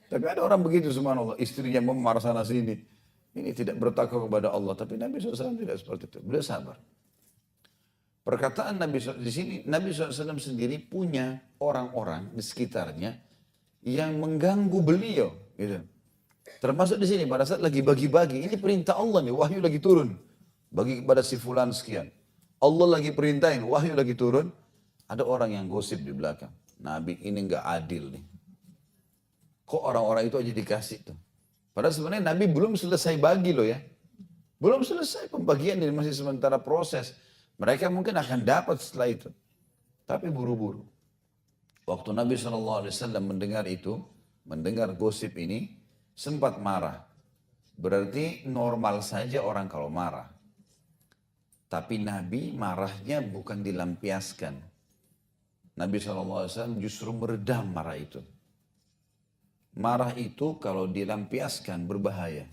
Tapi ada orang begitu subhanallah, istrinya memarah sana sini. Ini tidak bertakwa kepada Allah. Tapi Nabi SAW tidak seperti itu. Beliau sabar. Perkataan Nabi SAW di sini, Nabi SAW sendiri punya orang-orang di sekitarnya yang mengganggu beliau. Gitu. Termasuk di sini pada saat lagi bagi-bagi, ini perintah Allah nih, wahyu lagi turun. Bagi kepada si fulan sekian. Allah lagi perintahin, wahyu lagi turun. Ada orang yang gosip di belakang. Nabi ini nggak adil nih. Kok orang-orang itu aja dikasih tuh? Padahal sebenarnya Nabi belum selesai bagi loh ya. Belum selesai pembagian, ini masih sementara proses. Mereka mungkin akan dapat setelah itu. Tapi buru-buru. Waktu Nabi SAW mendengar itu, mendengar gosip ini, sempat marah. Berarti normal saja orang kalau marah. Tapi Nabi marahnya bukan dilampiaskan. Nabi SAW justru meredam marah itu. Marah itu kalau dilampiaskan berbahaya.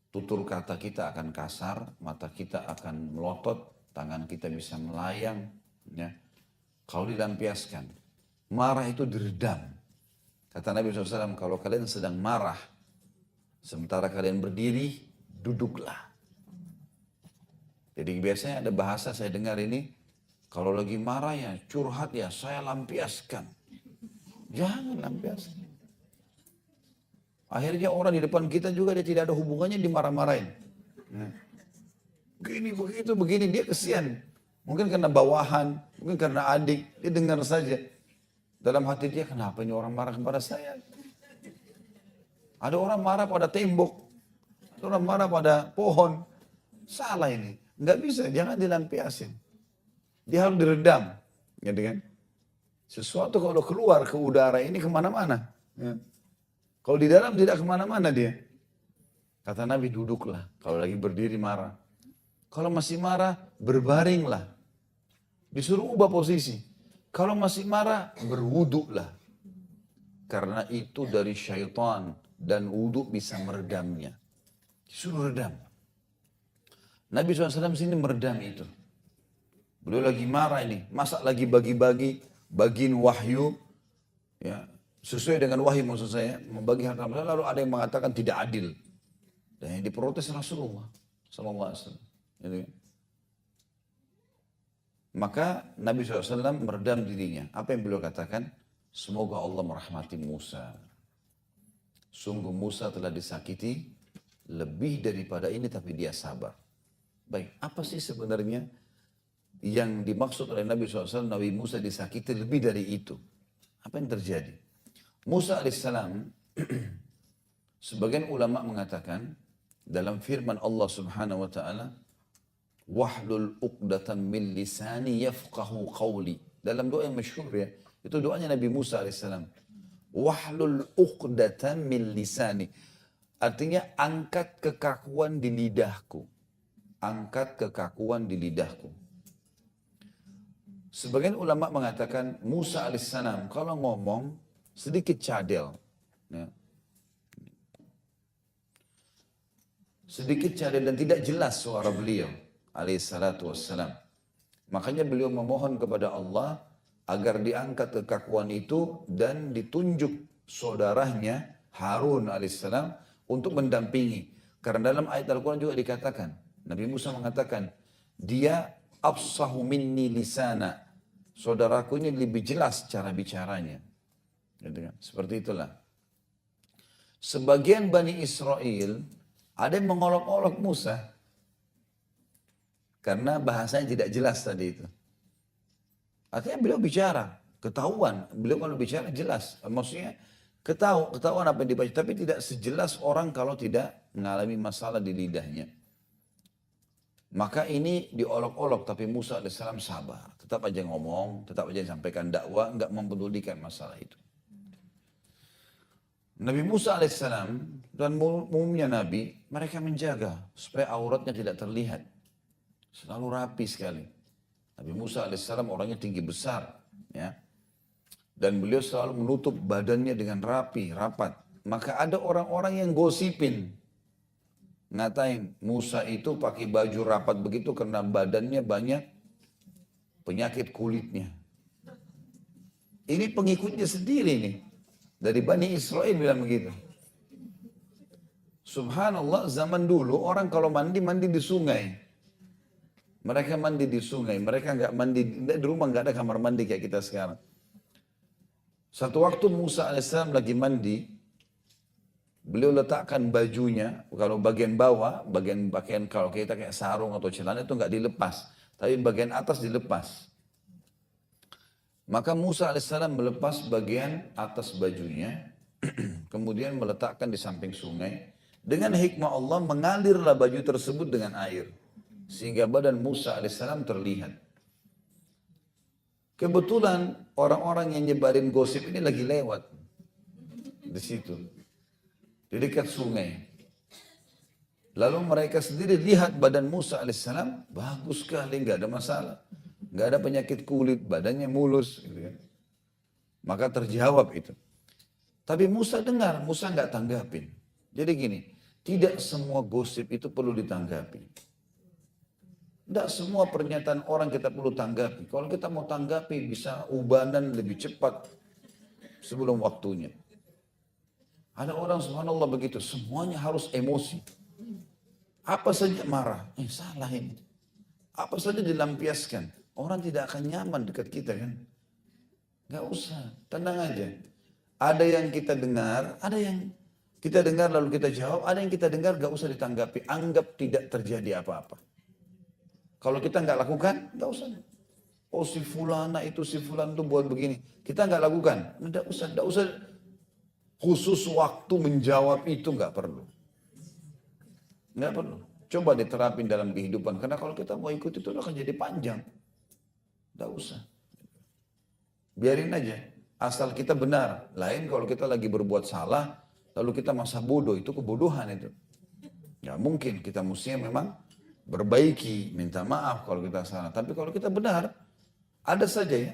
Tutur kata kita akan kasar, mata kita akan melotot, tangan kita bisa melayang. Ya. Kalau dilampiaskan, marah itu diredam. Kata Nabi SAW, kalau kalian sedang marah, sementara kalian berdiri, duduklah. Jadi biasanya ada bahasa saya dengar ini, kalau lagi marah ya, curhat ya, saya lampiaskan. Jangan lampiaskan. Akhirnya orang di depan kita juga dia tidak ada hubungannya dimarah-marahin. Begini, begitu, begini, dia kesian. Mungkin karena bawahan, mungkin karena adik, dia dengar saja. Dalam hati dia, kenapa ini orang marah kepada saya? Ada orang marah pada tembok, ada orang marah pada pohon. Salah ini, nggak bisa, jangan dilampiasin. Dia harus diredam, gitu kan? Sesuatu kalau keluar ke udara ini kemana-mana. Ya. Kalau di dalam tidak kemana-mana dia. Kata Nabi, duduklah. Kalau lagi berdiri marah. Kalau masih marah, berbaringlah. Disuruh ubah posisi. Kalau masih marah, berwuduklah. Karena itu dari syaitan. Dan wuduk bisa meredamnya. Disuruh redam. Nabi SAW sini meredam itu. Beliau lagi marah ini. Masa lagi bagi-bagi, bagiin wahyu. Ya. Sesuai dengan wahyu maksud saya, membagi harta rampasan, lalu ada yang mengatakan tidak adil. Dan yang diprotes Rasulullah SAW. Gitu. Maka Nabi SAW meredam dirinya. Apa yang beliau katakan? Semoga Allah merahmati Musa. Sungguh Musa telah disakiti lebih daripada ini tapi dia sabar. Baik, apa sih sebenarnya yang dimaksud oleh Nabi SAW, Nabi Musa disakiti lebih dari itu? Apa yang terjadi? Musa alaihissalam, sebagian ulama mengatakan dalam firman Allah subhanahu wa ta'ala, wahlul uqdatan min lisani yafqahu qawli. Dalam doa yang masyhur ya, itu doanya Nabi Musa alaihissalam. Wahlul uqdatan min lisani. Artinya angkat kekakuan di lidahku. Angkat kekakuan di lidahku. Sebagian ulama mengatakan Musa alaihissalam kalau ngomong sedikit cadel. Ya. Sedikit cadel dan tidak jelas suara beliau alaihissalatu wassalam. Makanya beliau memohon kepada Allah agar diangkat kekakuan itu dan ditunjuk saudaranya Harun alaihissalam untuk mendampingi. Karena dalam ayat Al-Quran juga dikatakan, Nabi Musa mengatakan, dia afsahu minni lisana. Saudaraku ini lebih jelas cara bicaranya. Seperti itulah. Sebagian Bani Israel ada yang mengolok-olok Musa. Karena bahasanya tidak jelas tadi itu. Artinya beliau bicara, ketahuan. Beliau kalau bicara jelas. Maksudnya ketahuan apa yang dibaca. Tapi tidak sejelas orang kalau tidak mengalami masalah di lidahnya. Maka ini diolok-olok. Tapi Musa alaihissalam sabar. Tetap aja ngomong, tetap aja sampaikan dakwah. Enggak mempedulikan masalah itu. Nabi Musa alaihissalam dan umumnya Nabi, mereka menjaga supaya auratnya tidak terlihat. Selalu rapi sekali. Nabi Musa alaihissalam orangnya tinggi besar. Ya. Dan beliau selalu menutup badannya dengan rapi, rapat. Maka ada orang-orang yang gosipin. Ngatain Musa itu pakai baju rapat begitu karena badannya banyak penyakit kulitnya. Ini pengikutnya sendiri nih. Dari Bani Israel bilang begitu. Subhanallah, zaman dulu orang kalau mandi di sungai. Mereka mandi di sungai, mereka nggak mandi di rumah, nggak ada kamar mandi kayak kita sekarang. Satu waktu Musa alaihissalam lagi mandi, Beliau letakkan bajunya, kalau bagian bawah, bagian pakaian kalau kita kayak sarung atau celana itu nggak dilepas, tapi bagian atas dilepas. Maka Musa alaihissalam melepas bagian atas bajunya, kemudian meletakkan di samping sungai. Dengan hikmah Allah mengalirlah baju tersebut dengan air, sehingga badan Musa alaihissalam terlihat. Kebetulan orang-orang yang nyebarin gosip ini lagi lewat di situ, di dekat sungai. Lalu mereka sendiri lihat badan Musa alaihissalam bagus sekali, nggak ada masalah, nggak ada penyakit kulit, badannya mulus, gitu kan. Maka terjawab itu. Tapi Musa dengar, Musa nggak tanggapin. Jadi gini, tidak semua gosip itu perlu ditanggapi. Tidak semua pernyataan orang kita perlu tanggapi. Kalau kita mau tanggapi bisa ubanan lebih cepat sebelum waktunya. Ada orang subhanallah begitu, semuanya harus emosi. Apa saja marah, salah ini. Apa saja dilampiaskan. Orang tidak akan nyaman dekat kita kan. Gak usah, tenang aja. Ada yang kita dengar, ada yang kita dengar lalu kita jawab, ada yang kita dengar gak usah ditanggapi. Anggap tidak terjadi apa-apa. Kalau kita nggak lakukan, nggak usah. Oh si fulana itu, si fulan itu buat begini. Kita nggak lakukan, nggak usah. Khusus waktu menjawab itu nggak perlu. Nggak perlu. Coba diterapin dalam kehidupan. Karena kalau kita mau ikut itu akan jadi panjang. Nggak usah. Biarin aja. Asal kita benar. Lain kalau kita lagi berbuat salah, lalu kita masa bodoh, itu kebodohan itu. Nggak mungkin, kita mestinya memang berbaiki, minta maaf kalau kita salah. Tapi kalau kita benar, ada saja ya,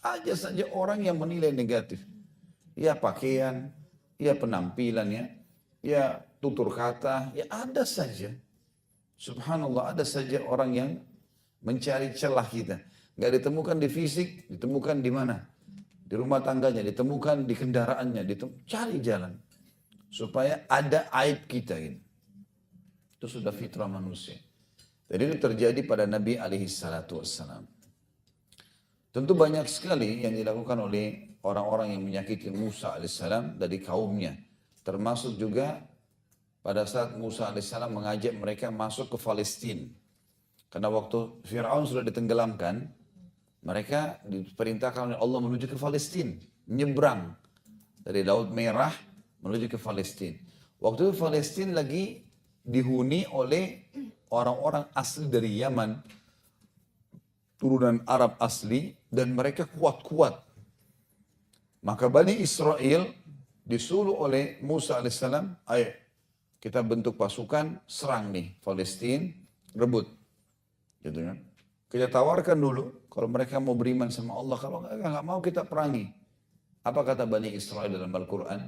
ada saja orang yang menilai negatif. Ya pakaian, ya penampilannya, ya tutur kata, ya ada saja. Subhanallah, ada saja orang yang mencari celah kita. Gak ditemukan di fisik, ditemukan di mana? Di rumah tangganya, ditemukan di kendaraannya, cari jalan. Supaya ada aib kita ini. Itu sudah fitrah manusia. Jadi itu terjadi pada Nabi SAW. Tentu banyak sekali yang dilakukan oleh orang-orang yang menyakiti Musa alaihissalam dari kaumnya. Termasuk juga pada saat Musa alaihissalam mengajak mereka masuk ke Palestina. Karena waktu Fir'aun sudah ditenggelamkan, mereka diperintahkan oleh Allah menuju ke Palestina. Nyebrang dari Laut Merah menuju ke Palestina. Waktu itu Palestina lagi dihuni oleh orang-orang asli dari Yaman, turunan Arab asli, dan mereka kuat-kuat. Maka Bani Israel disuruh oleh Musa alaihissalam, ayo kita bentuk pasukan, serang nih Palestina, rebut. Gitu kan. Kita tawarkan dulu, kalau mereka mau beriman sama Allah, kalau nggak mau kita perangi. Apa kata Bani Israel dalam Al-Quran?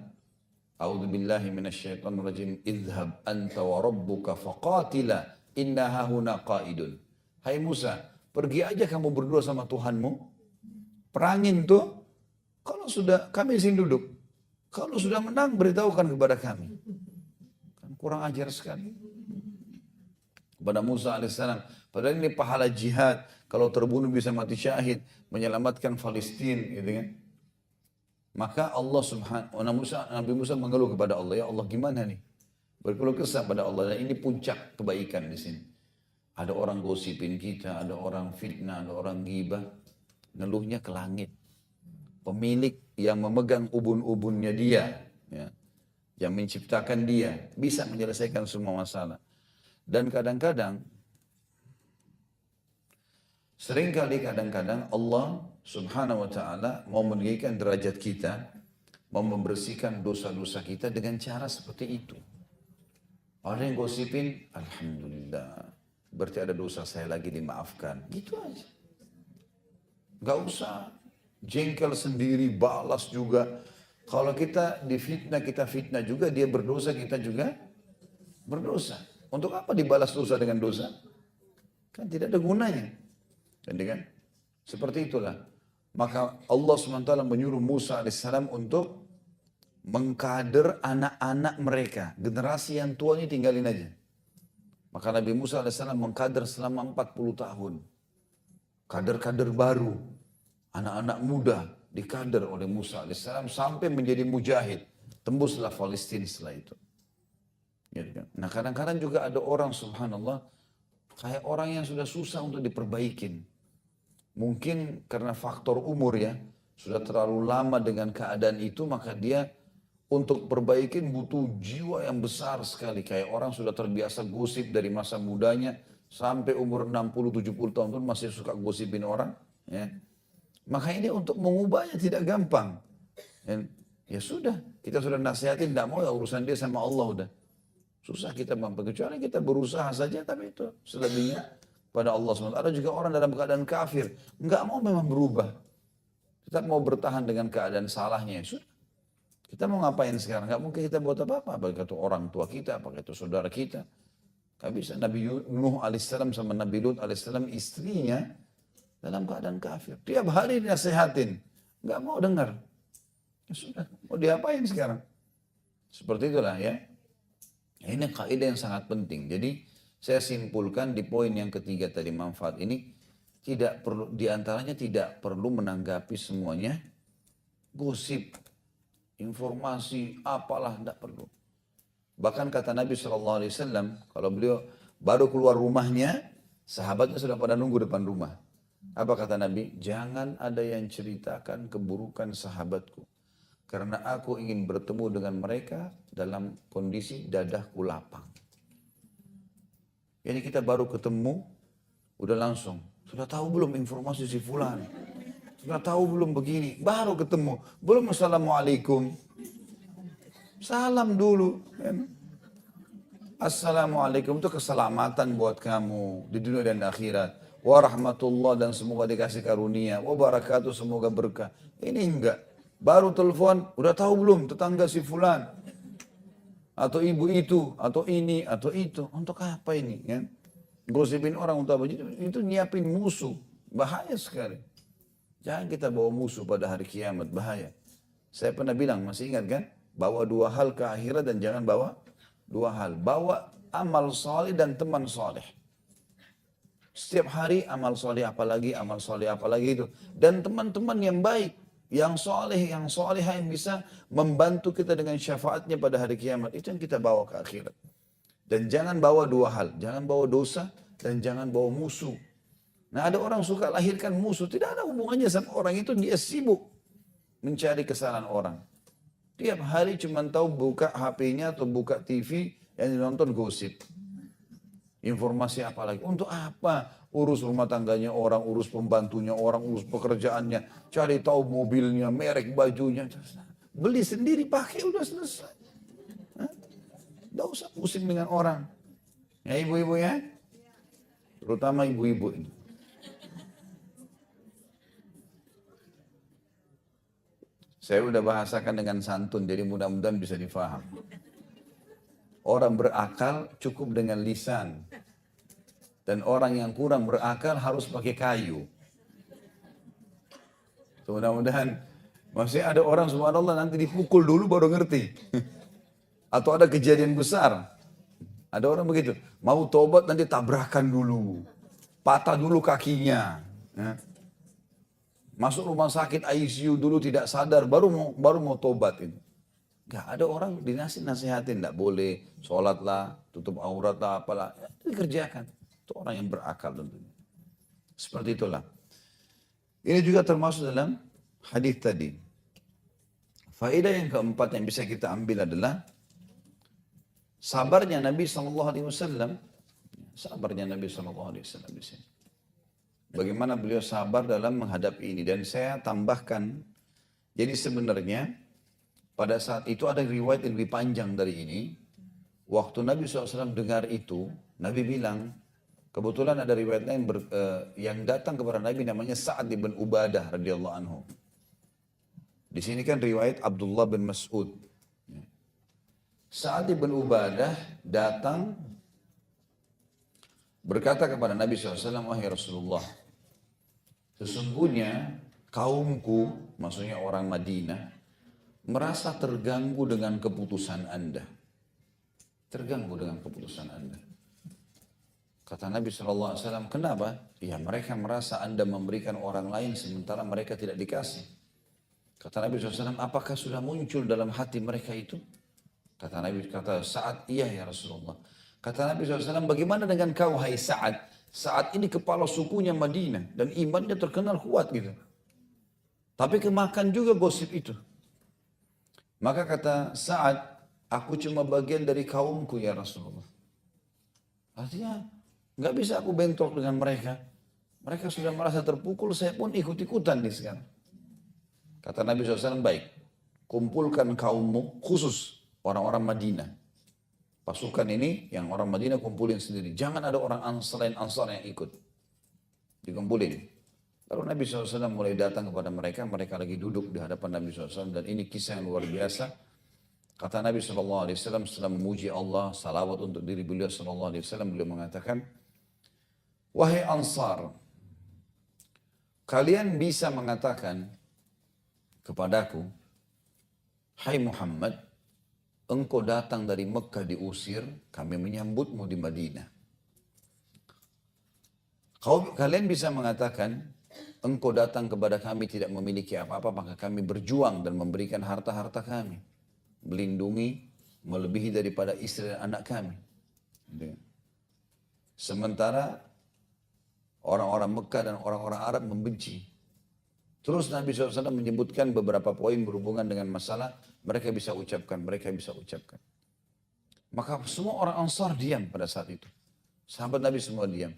A'udzu billahi minasyaitonir rajim. Idhhab anta wa rabbuka faqatila inna hahuna qaidun. Hai Musa, pergi aja kamu berdua sama Tuhanmu. Perangin tuh. Kalau sudah kami di sini duduk. Kalau sudah menang beritahukan kepada kami. Kan kurang ajar sekali. Kepada Musa alaihissalam. Padahal ini pahala jihad. Kalau terbunuh bisa mati syahid. Menyelamatkan Palestina gitu kan. Maka Allah Nabi Musa mengeluh kepada Allah, ya Allah gimana nih? Berkeluh kesah pada Allah, dan ini puncak kebaikan di sini. Ada orang gosipin kita, ada orang fitnah, ada orang ghibah, ngeluhnya ke langit. Pemilik yang memegang ubun-ubunnya dia, ya, yang menciptakan dia, bisa menyelesaikan semua masalah. Dan kadang-kadang, seringkali Allah subhanahu wa ta'ala mau meninggikan derajat kita, mau membersihkan dosa-dosa kita dengan cara seperti itu. Ada yang gosipin, alhamdulillah, berarti ada dosa saya lagi dimaafkan. Gitu aja. Gak usah jengkel sendiri, balas juga. Kalau kita difitnah, kita fitnah juga, dia berdosa, kita juga berdosa. Untuk apa dibalas dosa dengan dosa? Kan tidak ada gunanya. Kan? Seperti itulah. Maka Allah SWT menyuruh Musa alaihissalam untuk mengkader anak-anak mereka. Generasi yang tua ini tinggalin aja. Maka Nabi Musa alaihissalam mengkader selama 40 tahun. Kader-kader baru. Anak-anak muda dikader oleh Musa alaihissalam sampai menjadi mujahid. Tembuslah Palestina setelah itu. Gitu kan. Nah kadang-kadang juga ada orang subhanallah, kayak orang yang sudah susah untuk diperbaikin. Mungkin karena faktor umur ya, sudah terlalu lama dengan keadaan itu, maka dia untuk perbaikin butuh jiwa yang besar sekali. Kayak orang sudah terbiasa gosip dari masa mudanya, sampai umur 60-70 tahun pun masih suka gosipin orang. Ya. Maka ini untuk mengubahnya tidak gampang. Dan ya sudah, kita sudah nasihatin, tidak mau ya urusan dia sama Allah udah. Susah kita mampu, kecuali kita berusaha saja, tapi itu selebihnya pada Allah SWT. Ada juga orang dalam keadaan kafir, nggak mau memang berubah. Tetap mau bertahan dengan keadaan salahnya, ya sudah. Kita mau ngapain sekarang? Nggak mungkin kita buat apa-apa, apakah itu orang tua kita, apakah itu saudara kita. Nggak bisa. Nabi Nuh alaihissalam sama Nabi Lut alaihissalam istrinya dalam keadaan kafir. Tiap hari dinasehatin, nggak mau dengar. Ya sudah, mau diapain sekarang? Seperti itulah ya. Ini kaidah yang sangat penting. Jadi saya simpulkan di poin yang ketiga tadi, manfaat ini tidak perlu, diantaranya tidak perlu menanggapi semuanya gosip, informasi, apalah, tidak perlu. Bahkan kata Nabi SAW, kalau beliau baru keluar rumahnya, sahabatnya sudah pada nunggu depan rumah. Apa kata Nabi? Jangan ada yang ceritakan keburukan sahabatku. Karena aku ingin bertemu dengan mereka dalam kondisi dadahku lapang. Jadi kita baru ketemu, udah langsung. Sudah tahu belum informasi si fulan? Sudah tahu belum begini? Baru ketemu. Belum assalamualaikum. Salam dulu. Assalamualaikum itu keselamatan buat kamu di dunia dan akhirat. Warahmatullah dan semoga dikasih karunia. Wabarakatuh semoga berkah. Ini enggak. Baru telepon, udah tahu belum tetangga si fulan? Atau ibu itu, atau ini, atau itu. Untuk apa ini? Ya? Gosipin orang untuk apa? Itu nyiapin musuh. Bahaya sekali. Jangan kita bawa musuh pada hari kiamat, bahaya. Saya pernah bilang, masih ingat kan? Bawa dua hal ke akhirat dan jangan bawa dua hal. Bawa amal soleh dan teman soleh. Setiap hari amal soleh apalagi, amal soleh apalagi itu. Dan teman-teman yang baik. Yang soleh, yang soleha yang bisa membantu kita dengan syafaatnya pada hari kiamat. Itu yang kita bawa ke akhirat. Dan jangan bawa dua hal. Jangan bawa dosa dan jangan bawa musuh. Nah ada orang suka lahirkan musuh. Tidak ada hubungannya sama orang itu. Dia sibuk mencari kesalahan orang. Tiap hari cuma tahu buka HP-nya atau buka TV yang nonton gosip. Informasi apa lagi? Untuk apa? Urus rumah tangganya orang, urus pembantunya orang, urus pekerjaannya. Cari tahu mobilnya, merek bajunya. Beli sendiri, pakai, udah selesai. Tidak usah pusing dengan orang. Ya ibu-ibu ya. Terutama ibu-ibu ini. Saya udah bahasakan dengan santun, jadi mudah-mudahan bisa difaham. Orang berakal cukup dengan lisan. Dan orang yang kurang berakal harus pakai kayu. Mudah-mudahan. Maksudnya ada orang subhanallah nanti dipukul dulu baru ngerti. Atau ada kejadian besar. Ada orang begitu. Mau tobat nanti tabrakan dulu. Patah dulu kakinya. Masuk rumah sakit ICU dulu tidak sadar. Baru mau tobat itu. Gak ada orang dinasihatin. Tidak boleh. Sholatlah. Tutup aurat lah. Apalah. Itu dikerjakan. Itu orang yang berakal tentunya. Seperti itulah. Ini juga termasuk dalam hadis tadi. Faedah yang keempat yang bisa kita ambil adalah sabarnya Nabi SAW. Sabarnya Nabi SAW di sini. Bagaimana beliau sabar dalam menghadapi ini. Dan saya tambahkan, jadi sebenarnya pada saat itu ada riwayat yang lebih panjang dari ini. Waktu Nabi SAW dengar itu, Nabi bilang, kebetulan ada riwayat lain yang datang kepada Nabi namanya Sa'ad bin Ubadah radhiyallahu anhu. Di sini kan riwayat Abdullah bin Mas'ud. Sa'ad bin Ubadah datang berkata kepada Nabi SAW, wahai Rasulullah, sesungguhnya kaumku, maksudnya orang Madinah, merasa terganggu dengan keputusan Anda. Terganggu dengan keputusan Anda. Kata Nabi SAW, kenapa? Ya mereka merasa Anda memberikan orang lain sementara mereka tidak dikasih. Kata Nabi SAW, apakah sudah muncul dalam hati mereka itu? Kata Nabi, kata Sa'ad, iya ya Rasulullah. Kata Nabi SAW, bagaimana dengan kau hai Sa'ad? Saat ini kepala sukunya Madinah dan imannya terkenal kuat gitu. Tapi kemakan juga gosip itu. Maka kata Sa'ad, aku cuma bagian dari kaumku ya Rasulullah. Artinya, nggak bisa aku bentrok dengan mereka. Mereka sudah merasa terpukul, saya pun ikut-ikutan nih sekarang. Kata Nabi SAW, baik, kumpulkan kaummu khusus orang-orang Madinah. Pasukan ini yang orang Madinah kumpulin sendiri. Jangan ada orang selain Ansar yang ikut. Dikumpulin. Lalu Nabi SAW mulai datang kepada mereka. Mereka lagi duduk di hadapan Nabi SAW. Dan ini kisah yang luar biasa. Kata Nabi SAW setelah memuji Allah, salawat untuk diri beliau SAW, beliau mengatakan, wahai Ansar, kalian bisa mengatakan kepadaku, hai Muhammad, engkau datang dari Mekah diusir, kami menyambutmu di Madinah. Kalian bisa mengatakan, engkau datang kepada kami tidak memiliki apa-apa, maka kami berjuang dan memberikan harta-harta kami. Melindungi, melebihi daripada istri dan anak kami. Sementara orang-orang Mekah dan orang-orang Arab membenci. Terus Nabi SAW menyebutkan beberapa poin berhubungan dengan masalah mereka bisa ucapkan, mereka bisa ucapkan. Maka semua orang Ansar diam pada saat itu. Sahabat Nabi semua diam.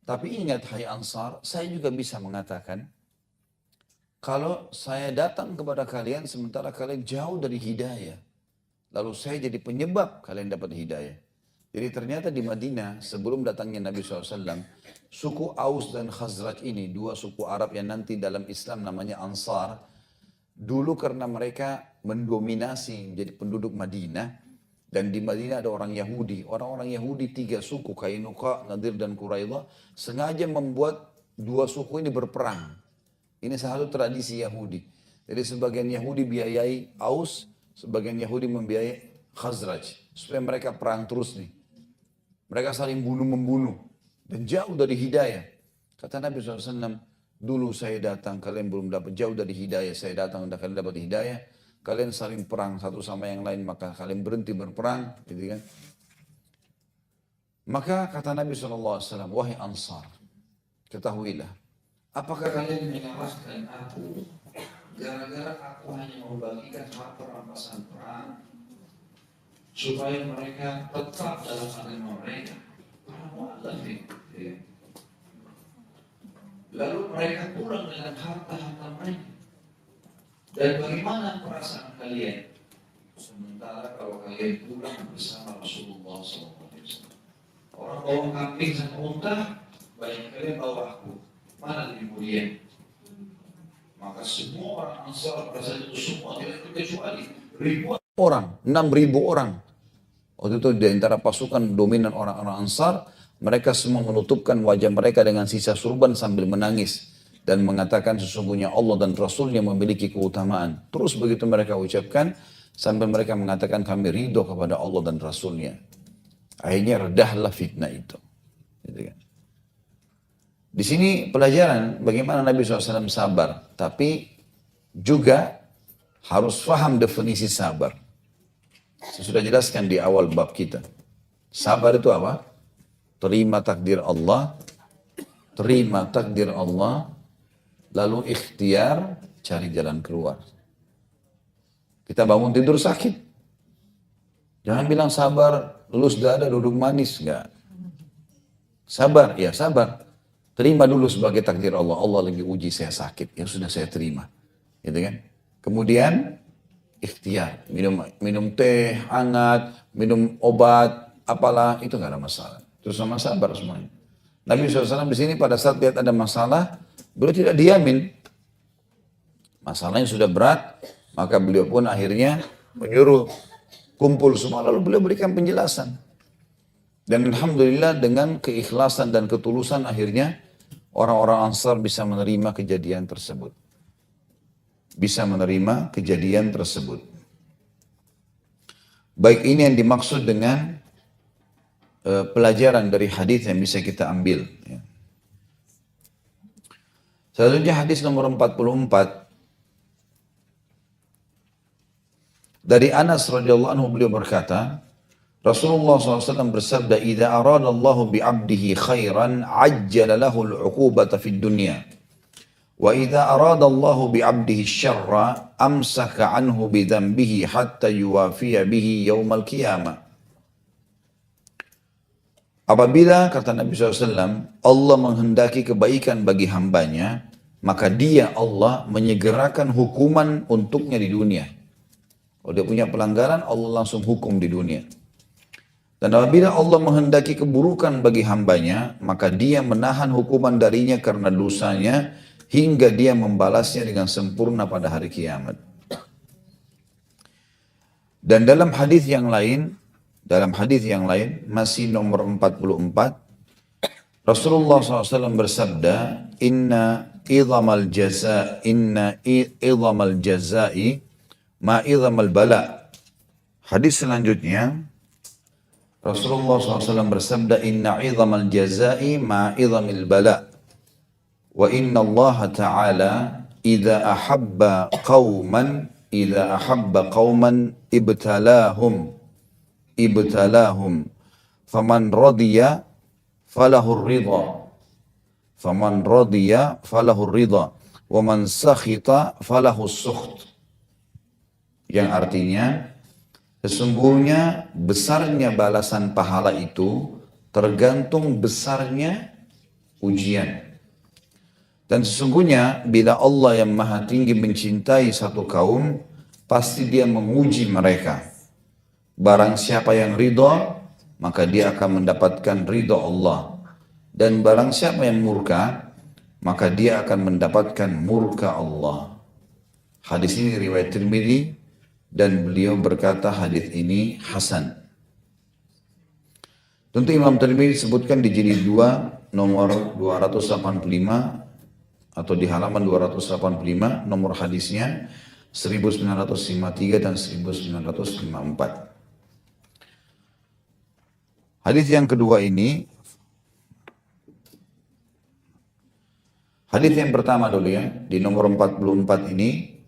Tapi ingat hai Ansar, saya juga bisa mengatakan, kalau saya datang kepada kalian sementara kalian jauh dari hidayah, lalu saya jadi penyebab kalian dapat hidayah. Jadi ternyata di Madinah sebelum datangnya Nabi SAW, suku Aus dan Khazraj ini, dua suku Arab yang nanti dalam Islam namanya Ansar, dulu karena mereka mendominasi menjadi penduduk Madinah, dan di Madinah ada orang Yahudi. Orang-orang Yahudi tiga suku, Kainuqa, Nadir dan Quraidah, sengaja membuat dua suku ini berperang. Ini salah satu tradisi Yahudi. Jadi sebagian Yahudi biayai Aus, sebagian Yahudi membiayai Khazraj. Supaya mereka perang terus nih. Mereka saling bunuh-membunuh. Dan jauh dari hidayah. Kata Nabi SAW, dulu saya datang, kalian belum dapat, jauh dari hidayah. Saya datang, dan kalian dapat hidayah. Kalian saling perang satu sama yang lain, maka kalian berhenti berperang. Gitu kan. Maka kata Nabi SAW, wahai Ansar, ketahuilah, apakah kalian menyalahkan aku gara-gara aku hanya membagikan harta rampasan perang supaya mereka tetap dalam agama mereka, para mu'allafin. Lalu mereka pulang dengan harta-harta mereka. Dan bagaimana perasaan kalian? Sementara kalau kalian pulang bersama Rasulullah SAW, orang bawa kambing sama unta, banyak kalian bawa aku. Mana lebih mulia? Maka semua orang Ansar pada itu semua tidak terkecuali ribuan orang, 6.000 orang. Waktu itu di antara pasukan dominan orang-orang Ansar, mereka semua menutupkan wajah mereka dengan sisa surban sambil menangis dan mengatakan sesungguhnya Allah dan Rasulnya memiliki keutamaan. Terus begitu mereka ucapkan sampai mereka mengatakan kami ridho kepada Allah dan Rasulnya. Akhirnya redahlah fitnah itu. Gitu kan. Di sini pelajaran bagaimana Nabi SAW sabar, tapi juga harus faham definisi sabar. Saya sudah jelaskan di awal bab kita. Sabar itu apa? Terima takdir Allah, lalu ikhtiar, cari jalan keluar. Kita bangun tidur sakit. Jangan bilang sabar, lulus dada, duduk manis. Enggak. Sabar, ya sabar. Terima dulu sebagai takdir Allah. Allah lagi uji saya sakit, ya sudah saya terima. Gitu kan? Kemudian ikhtiar, minum teh hangat, minum obat, apalah, itu nggak ada masalah. Itu sama sabar semuanya. Nabi SAW di sini pada saat lihat ada masalah, beliau tidak diamin. Masalahnya sudah berat, maka beliau pun akhirnya menyuruh kumpul semua, lalu beliau berikan penjelasan. Dan Alhamdulillah dengan keikhlasan dan ketulusan akhirnya orang-orang Ansar bisa menerima kejadian tersebut. Baik, ini yang dimaksud dengan pelajaran dari hadis yang bisa kita ambil. Ya. Selanjutnya hadis nomor 44 Dari Anas radhiyallahu anhu beliau berkata, Rasulullah SAW bersabda, "Idza arada Allahu bi 'abdihi khairan 'ajjala lahu al-'uqubata fid dunya. Wa idza arada Allahu bi 'abdihi syarra amsaka 'anhu bi dhanbihi hatta yuwafiya bihi yaumal qiyamah." Apabila, kata Nabi SAW, Allah menghendaki kebaikan bagi hambanya, maka dia Allah menyegerakan hukuman untuknya di dunia. Kalau dia punya pelanggaran, Allah langsung hukum di dunia. Dan apabila Allah menghendaki keburukan bagi hambanya, maka dia menahan hukuman darinya karena dosanya, hingga dia membalasnya dengan sempurna pada hari kiamat. Dan dalam hadis yang lain, masih nomor 44, Rasulullah SAW bersabda, Inna idhamal jazai ma idhamal bala. Hadis selanjutnya, Rasulullah SAW bersabda, Inna idhamal jazai ma idhamil bala. Wa inna Allah Ta'ala idha ahabba qawman ibtalahum. Faman radiya falahur ridha. Wa man sakhita falahus sukht. Yang artinya, sesungguhnya besarnya balasan pahala itu tergantung besarnya ujian. Dan sesungguhnya bila Allah yang maha tinggi mencintai satu kaum, pasti dia menguji mereka. Barang siapa yang ridha, maka dia akan mendapatkan ridha Allah. Dan barang siapa yang murka, maka dia akan mendapatkan murka Allah. Hadis ini riwayat Tirmidzi, dan beliau berkata hadis ini hasan. Tentu Imam Tirmidzi disebutkan di jilid 2 nomor 285 atau di halaman 285, nomor hadisnya 1953 dan 1954. Hadis yang kedua ini, hadis yang pertama dulu ya, di nomor 44 ini,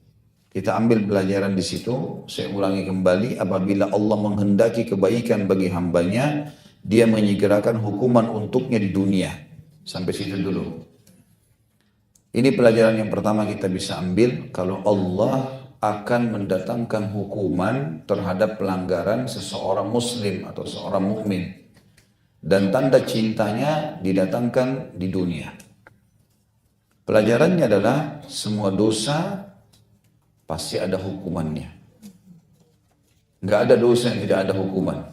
kita ambil pelajaran di situ. Saya ulangi kembali, apabila Allah menghendaki kebaikan bagi hambanya, dia menyegerakan hukuman untuknya di dunia. Sampai situ dulu. Ini pelajaran yang pertama kita bisa ambil, kalau Allah akan mendatangkan hukuman terhadap pelanggaran seseorang muslim atau seorang mukmin. Dan tanda cintanya didatangkan di dunia. Pelajarannya adalah semua dosa pasti ada hukumannya. Nggak ada dosa yang tidak ada hukuman.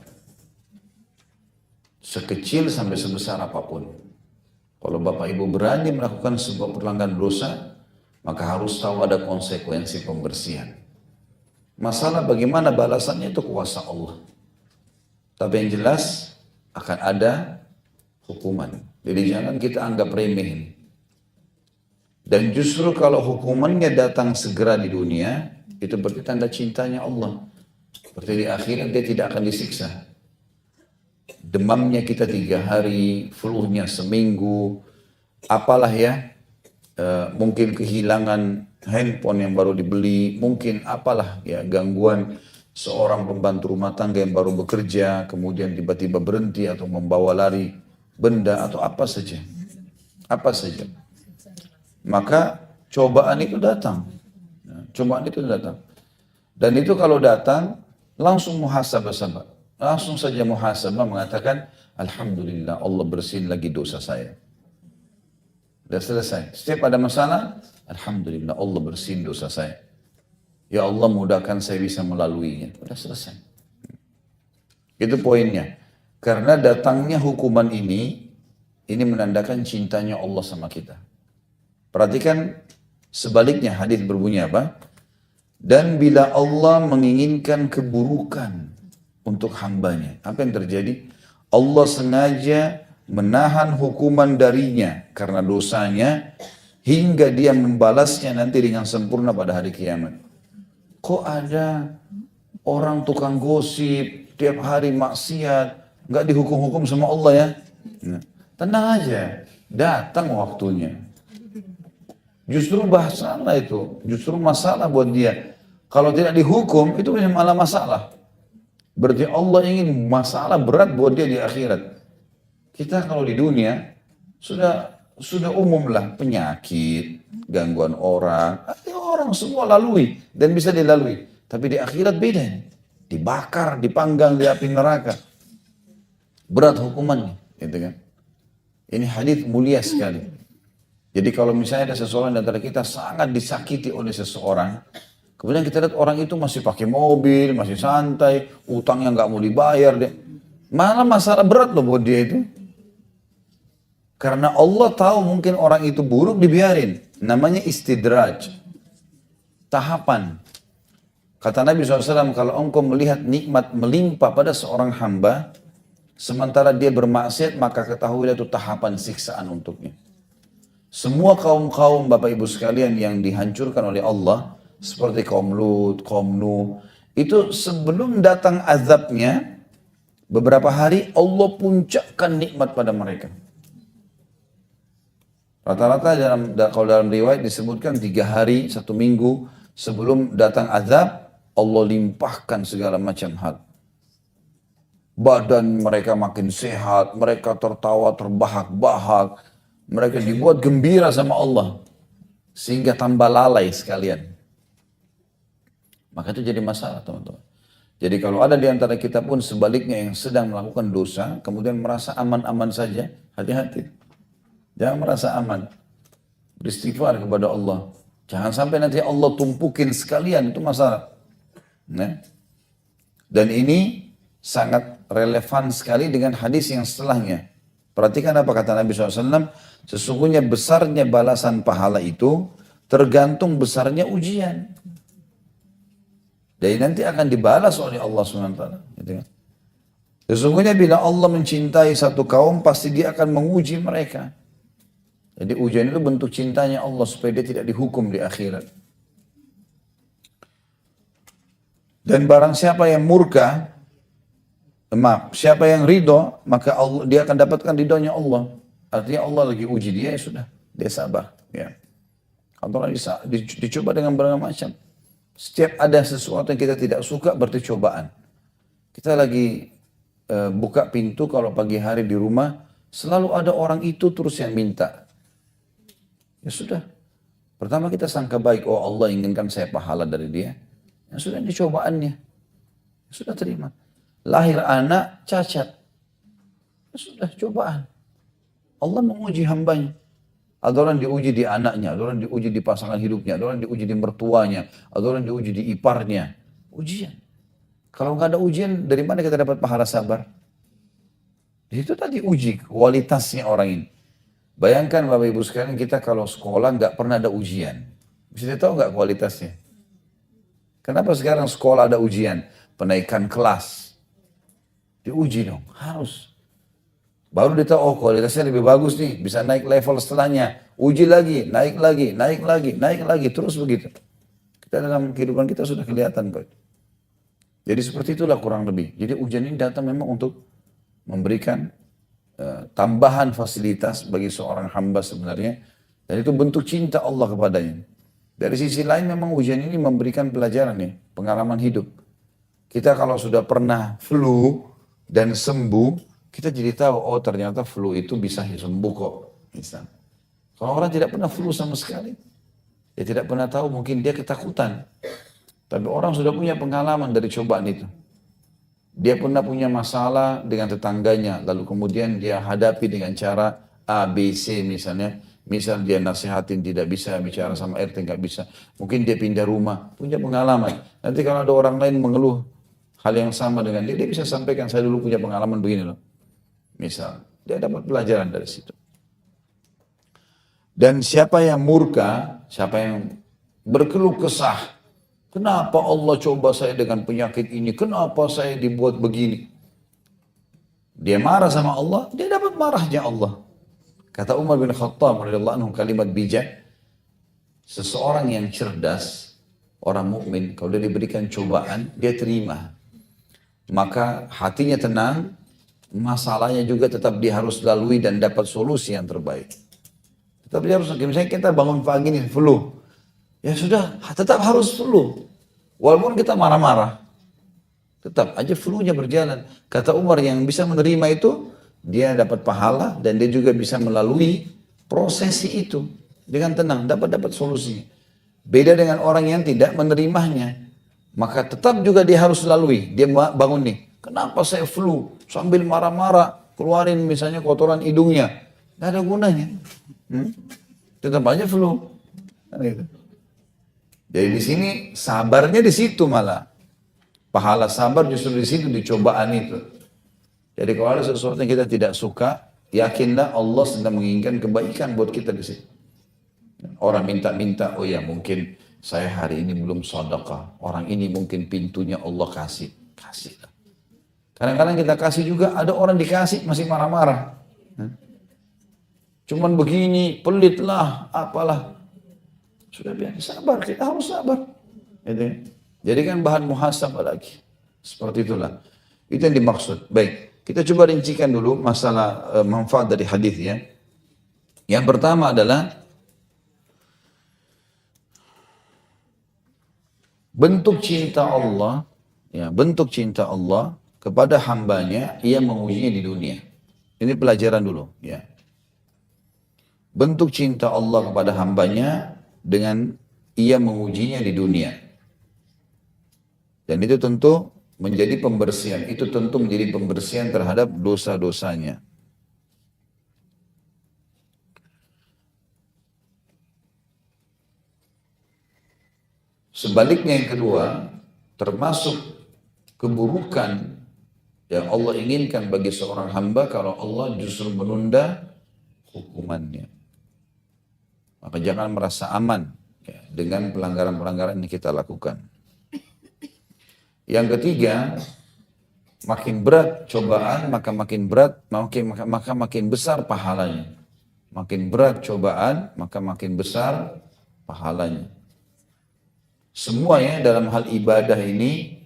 Sekecil sampai sebesar apapun. Kalau Bapak Ibu berani melakukan sebuah pelanggaran dosa, maka harus tahu ada konsekuensi pembersihan. Masalah bagaimana balasannya itu kuasa Allah. Tapi yang jelas akan ada hukuman. Jadi jangan kita anggap remehin. Dan justru kalau hukumannya datang segera di dunia, itu berarti tanda cintanya Allah. Berarti di akhirat dia tidak akan disiksa. Demamnya kita 3 hari, flu-nya seminggu, apalah ya, mungkin kehilangan handphone yang baru dibeli, mungkin apalah ya, gangguan seorang pembantu rumah tangga yang baru bekerja, kemudian tiba-tiba berhenti atau membawa lari benda atau apa saja. Apa saja. Maka cobaan itu datang. Dan itu kalau datang, langsung muhasabah sahabat. Langsung saja muhasabah mengatakan, Alhamdulillah Allah bersihin lagi dosa saya. Sudah selesai. Setiap ada masalah, Alhamdulillah Allah bersihin dosa saya. Ya Allah mudahkan saya bisa melaluinya. Sudah selesai. Itu poinnya. Karena datangnya hukuman ini menandakan cintanya Allah sama kita. Perhatikan sebaliknya, hadis berbunyi apa? Dan bila Allah menginginkan keburukan untuk hambanya, apa yang terjadi? Allah sengaja menahan hukuman darinya karena dosanya, hingga dia membalasnya nanti dengan sempurna pada hari kiamat. Kok ada orang tukang gosip, tiap hari maksiat, nggak dihukum-hukum sama Allah ya? Nah, tenang aja, datang waktunya. Justru masalah itu, justru masalah buat dia. Kalau tidak dihukum, itu malah masalah. Berarti Allah ingin masalah berat buat dia di akhirat. Kita kalau di dunia, sudah umum lah penyakit, gangguan orang, orang semua lalui dan bisa dilalui. Tapi di akhirat beda, dibakar, dipanggang di api neraka, berat hukumannya, gitu kan? Ini hadis mulia sekali. Jadi kalau misalnya ada seseorang di antara kita sangat disakiti oleh seseorang, kemudian kita lihat orang itu masih pakai mobil, masih santai, utangnya nggak mau dibayar, malah masalah berat loh buat dia itu. Karena Allah tahu mungkin orang itu buruk, dibiarin. Namanya istidraj. Tahapan. Kata Nabi SAW, kalau engkau melihat nikmat melimpah pada seorang hamba, sementara dia bermaksiat, maka ketahuilah itu tahapan siksaan untuknya. Semua kaum-kaum Bapak Ibu sekalian yang dihancurkan oleh Allah, seperti kaum Lut, kaum Nuh, itu sebelum datang azabnya, beberapa hari Allah puncakkan nikmat pada mereka. Rata-rata kalau dalam riwayat disebutkan 3 hari, 1 minggu sebelum datang azab, Allah limpahkan segala macam hal. Badan mereka makin sehat, mereka tertawa terbahak-bahak, mereka dibuat gembira sama Allah, sehingga tambah lalai sekalian. Maka itu jadi masalah teman-teman. Jadi kalau ada di antara kita pun sebaliknya yang sedang melakukan dosa, kemudian merasa aman-aman saja, hati-hati. Jangan merasa aman. Beristighfar kepada Allah. Jangan sampai nanti Allah tumpukin sekalian, itu masalah. Nah. Dan ini sangat relevan sekali dengan hadis yang setelahnya. Perhatikan apa kata Nabi SAW. Sesungguhnya besarnya balasan pahala itu tergantung besarnya ujian. Jadi nanti akan dibalas oleh Allah SWT. Sesungguhnya bila Allah mencintai satu kaum, pasti dia akan menguji mereka. Jadi ujian itu bentuk cintanya Allah supaya dia tidak dihukum di akhirat. Dan barang siapa yang murka, siapa yang ridho, maka Allah, dia akan dapatkan ridhonya Allah. Artinya Allah lagi uji dia, ya sudah, dia sabar. Ya. Allah dicoba dengan berbagai macam. Setiap ada sesuatu yang kita tidak suka berarti cobaan. Kita lagi buka pintu kalau pagi hari di rumah, selalu ada orang itu terus yang minta. Ya sudah. Pertama kita sangka baik, oh Allah inginkan saya pahala dari dia. Ya sudah, ini cobaannya. Ya sudah terima. Lahir anak cacat. Ya sudah, cobaan. Allah menguji hambanya. Ada orang diuji di anaknya, ada orang diuji di pasangan hidupnya, ada orang diuji di mertuanya, ada orang diuji di iparnya. Ujian. Kalau nggak ada ujian, dari mana kita dapat pahala sabar? Itu tadi uji kualitasnya orang ini. Bayangkan Bapak Ibu sekalian, kita kalau sekolah nggak pernah ada ujian. Bisa tahu nggak kualitasnya? Kenapa sekarang sekolah ada ujian? Penaikan kelas. Diuji dong, harus. Baru dia tahu, oh kualitasnya lebih bagus nih, bisa naik level setelahnya. Uji lagi, naik lagi, naik lagi, naik lagi, terus begitu. Kita dalam kehidupan kita sudah kelihatan kok. Jadi seperti itulah kurang lebih. Jadi ujian ini datang memang untuk memberikan tambahan fasilitas bagi seorang hamba sebenarnya. Dan itu bentuk cinta Allah kepadanya. Dari sisi lain memang ujian ini memberikan pelajaran nih, pengalaman hidup. Kita kalau sudah pernah flu dan sembuh, kita jadi tahu, oh ternyata flu itu bisa sembuh kok. Misalnya. Kalau orang tidak pernah flu sama sekali, dia tidak pernah tahu, mungkin dia ketakutan. Tapi orang sudah punya pengalaman dari cobaan itu. Dia pernah punya masalah dengan tetangganya, lalu kemudian dia hadapi dengan cara A, B, C misalnya. Misal dia nasihatin tidak bisa bicara sama RT, nggak bisa. Mungkin dia pindah rumah, punya pengalaman. Nanti kalau ada orang lain mengeluh hal yang sama dengan dia bisa sampaikan, saya dulu punya pengalaman begini loh. Misal, dia dapat pelajaran dari situ. Dan siapa yang murka, siapa yang berkeluh kesah, kenapa Allah coba saya dengan penyakit ini? Kenapa saya dibuat begini? Dia marah sama Allah, dia dapat marahnya Allah. Kata Umar bin Khattab radhiyallahu anhu kalimat bijak, seseorang yang cerdas, orang mukmin, kalau dia diberikan cobaan, dia terima. Maka hatinya tenang, masalahnya juga tetap dia harus lalui dan dapat solusi yang terbaik. Tetap dia harus, misalnya kita bangun pagi ini flu, ya sudah, tetap harus flu. Walaupun kita marah-marah, tetap aja flu-nya berjalan. Kata Umar, yang bisa menerima itu, dia dapat pahala dan dia juga bisa melalui prosesi itu dengan tenang, dapat solusinya. Beda dengan orang yang tidak menerimanya. Maka tetap juga dia harus lalui. Dia bangun nih, kenapa saya flu? Sambil marah-marah, keluarin misalnya kotoran hidungnya. Tidak ada gunanya. Tetap aja flu. Gitu. Jadi di sini sabarnya di situ malah. Pahala sabar justru di situ, di cobaan itu. Jadi kalau ada sesuatu yang kita tidak suka, yakinlah Allah sedang menginginkan kebaikan buat kita di situ. Orang minta-minta, oh ya mungkin saya hari ini belum sedekah. Orang ini mungkin pintunya Allah kasih. Kasihlah. Kadang-kadang kita kasih juga, ada orang dikasih masih marah-marah. Cuman begini, pelit lah, apalah. Sudah biasa, sabar, kita harus sabar. Gitu. Jadi kan bahan muhasabah lagi. Seperti itulah. Itu yang dimaksud. Baik, kita coba rincikan dulu masalah manfaat dari hadis ya. Yang pertama adalah bentuk cinta Allah, ya, bentuk cinta Allah kepada hambanya, ia mengujinya di dunia. Ini pelajaran dulu, ya. Bentuk cinta Allah kepada hambanya dengan ia mengujinya di dunia. Dan itu tentu menjadi pembersihan. Itu tentu menjadi pembersihan terhadap dosa-dosanya. Sebaliknya yang kedua, termasuk keburukan yang Allah inginkan bagi seorang hamba kalau Allah justru menunda hukumannya. Maka jangan merasa aman ya, dengan pelanggaran-pelanggaran yang kita lakukan. Yang ketiga, makin berat cobaan, maka makin berat, maka makin besar pahalanya. Makin berat cobaan, maka makin besar pahalanya. Semuanya dalam hal ibadah ini,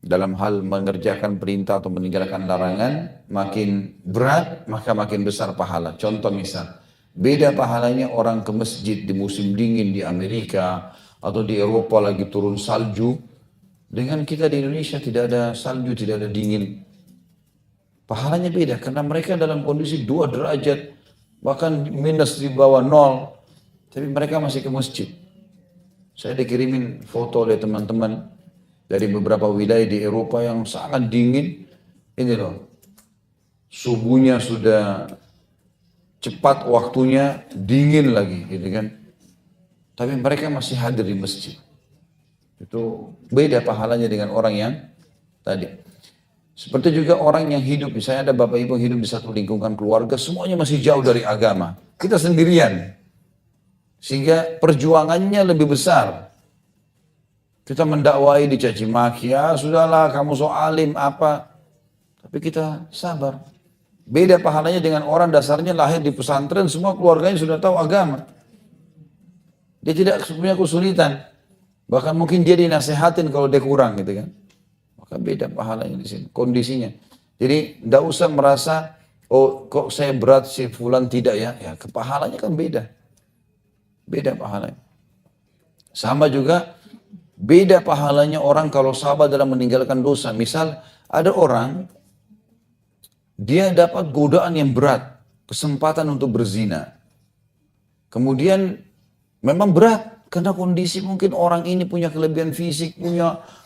dalam hal mengerjakan perintah atau meninggalkan larangan, makin berat, maka makin besar pahala. Contoh misal, beda pahalanya orang ke masjid di musim dingin di Amerika atau di Eropa lagi turun salju, dengan kita di Indonesia tidak ada salju, tidak ada dingin. Pahalanya beda karena mereka dalam kondisi 2 derajat, bahkan minus di bawah 0, tapi mereka masih ke masjid. Saya dikirimin foto oleh teman-teman dari beberapa wilayah di Eropa yang sangat dingin. Ini loh, subuhnya sudah cepat waktunya, dingin lagi gitu kan. Tapi mereka masih hadir di masjid. Itu beda pahalanya dengan orang yang tadi. Seperti juga orang yang hidup, misalnya ada bapak ibu hidup di satu lingkungan keluarga, semuanya masih jauh dari agama. Kita sendirian. Sehingga perjuangannya lebih besar. Kita mendakwai dicaci maki, ya sudahlah kamu so alim apa. Tapi kita sabar. Beda pahalanya dengan orang dasarnya lahir di pesantren, semua keluarganya sudah tahu agama. Dia tidak punya kesulitan. Bahkan mungkin dia dinasehatin kalau dia kurang gitu kan. Maka beda pahalanya di sini, kondisinya. Jadi tidak usah merasa, oh kok saya berat si fulan tidak ya. Ya kepahalanya kan beda. Beda pahalanya. Sama juga beda pahalanya orang kalau sabar dalam meninggalkan dosa. Misal ada orang, dia dapat godaan yang berat, kesempatan untuk berzina. Kemudian memang berat karena kondisi mungkin orang ini punya kelebihan fisik,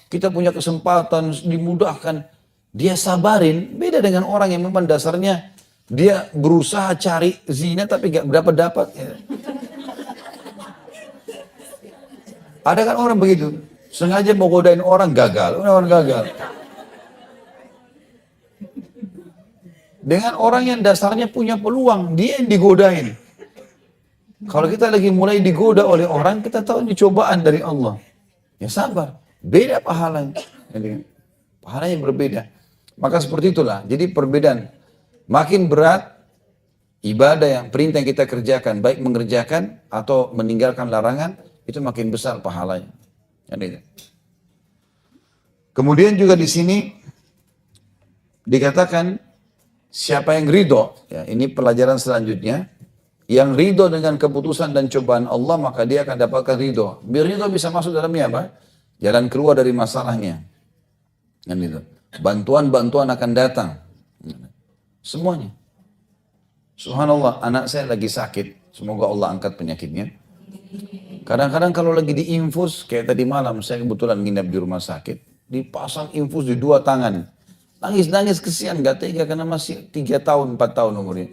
kita punya kesempatan, dimudahkan. Dia sabarin, beda dengan orang yang memang dasarnya dia berusaha cari zina tapi gak dapat. Ya. Ada kan orang begitu, sengaja mau godain orang gagal. Dengan orang yang dasarnya punya peluang, dia yang digodain. Kalau kita lagi mulai digoda oleh orang, kita tahu ini cobaan dari Allah. Ya sabar, beda pahalanya. Pahalanya berbeda. Maka seperti itulah, jadi perbedaan. Makin berat, ibadah yang perintah yang kita kerjakan, baik mengerjakan atau meninggalkan larangan, itu makin besar pahalanya. Kemudian juga di sini dikatakan siapa yang ridho, ya, ini pelajaran selanjutnya, yang ridho dengan keputusan dan cobaan Allah maka dia akan dapatkan ridho. Biar ridho bisa masuk dalamnya apa? jalan keluar dari masalahnya. Dan itu. Bantuan-bantuan akan datang. Semuanya. Subhanallah, anak saya lagi sakit. Semoga Allah angkat penyakitnya. Kadang-kadang kalau lagi diinfus, kayak tadi malam saya kebetulan nginap di rumah sakit, dipasang infus di 2 tangan. Nangis-nangis kesian, gak tega karena masih 3 tahun, 4 tahun umurnya.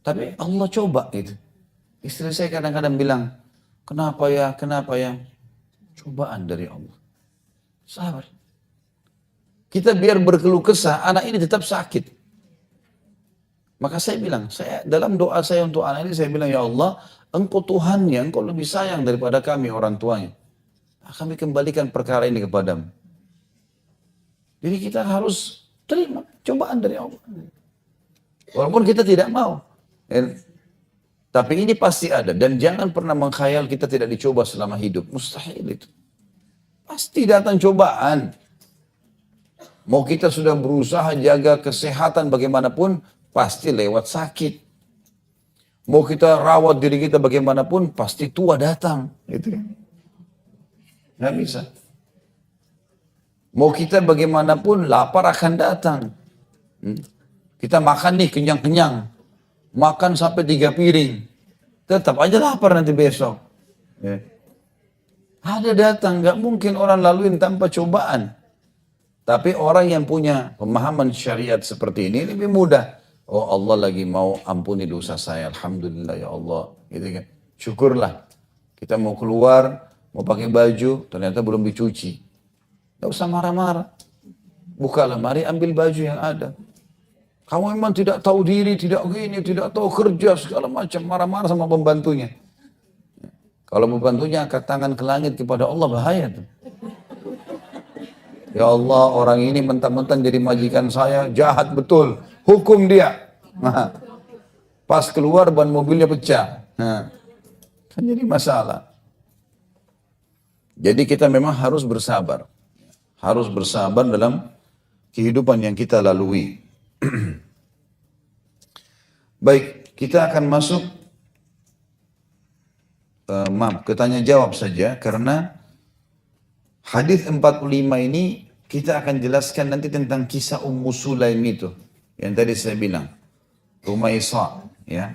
Tapi Allah coba gitu. Istri saya kadang-kadang bilang, kenapa ya, kenapa ya? Cobaan dari Allah. Sabar. Kita biar berkeluh kesah, anak ini tetap sakit. Maka saya bilang, dalam doa saya untuk anak ini, saya bilang, ya Allah, Engkau Tuhannya, Engkau lebih sayang daripada kami orang tuanya. Kami kembalikan perkara ini kepadamu. Jadi kita harus terima cobaan dari Allah. Walaupun kita tidak mau. Tapi ini pasti ada. Dan jangan pernah mengkhayal kita tidak dicoba selama hidup. Mustahil itu. Pasti datang cobaan. Mau kita sudah berusaha jaga kesehatan bagaimanapun, pasti lewat sakit. Mau kita rawat diri kita bagaimanapun, pasti tua datang. Gitu kan. Nggak bisa. Mau kita bagaimanapun, lapar akan datang. Kita makan nih kenyang-kenyang. Makan sampai 3 piring. Tetap aja lapar nanti besok. Ya. Ada datang, nggak mungkin orang laluin tanpa cobaan. Tapi orang yang punya pemahaman syariat seperti ini lebih mudah. Oh Allah lagi mau ampuni dosa saya. Alhamdulillah ya Allah. Gitu kan. Syukurlah. Kita mau keluar, mau pakai baju, ternyata belum dicuci. Gak usah marah-marah. Buka lemari, ambil baju yang ada. Kamu memang tidak tahu diri, tidak gini, tidak tahu kerja, segala macam. Marah-marah sama pembantunya. Kalau pembantunya angkat tangan ke langit kepada Allah, bahaya tuh. Ya Allah, orang ini mentang-mentang jadi majikan saya, jahat betul. Hukum dia. Nah, pas keluar ban mobilnya pecah. Nah, kan jadi masalah. Jadi kita memang harus bersabar. Harus bersabar dalam kehidupan yang kita lalui. Baik, kita akan masuk ke tanya jawab saja karena hadis 45 ini kita akan jelaskan nanti tentang kisah Ummu Sulaim itu yang tadi saya bilang, Rumaisa, ya,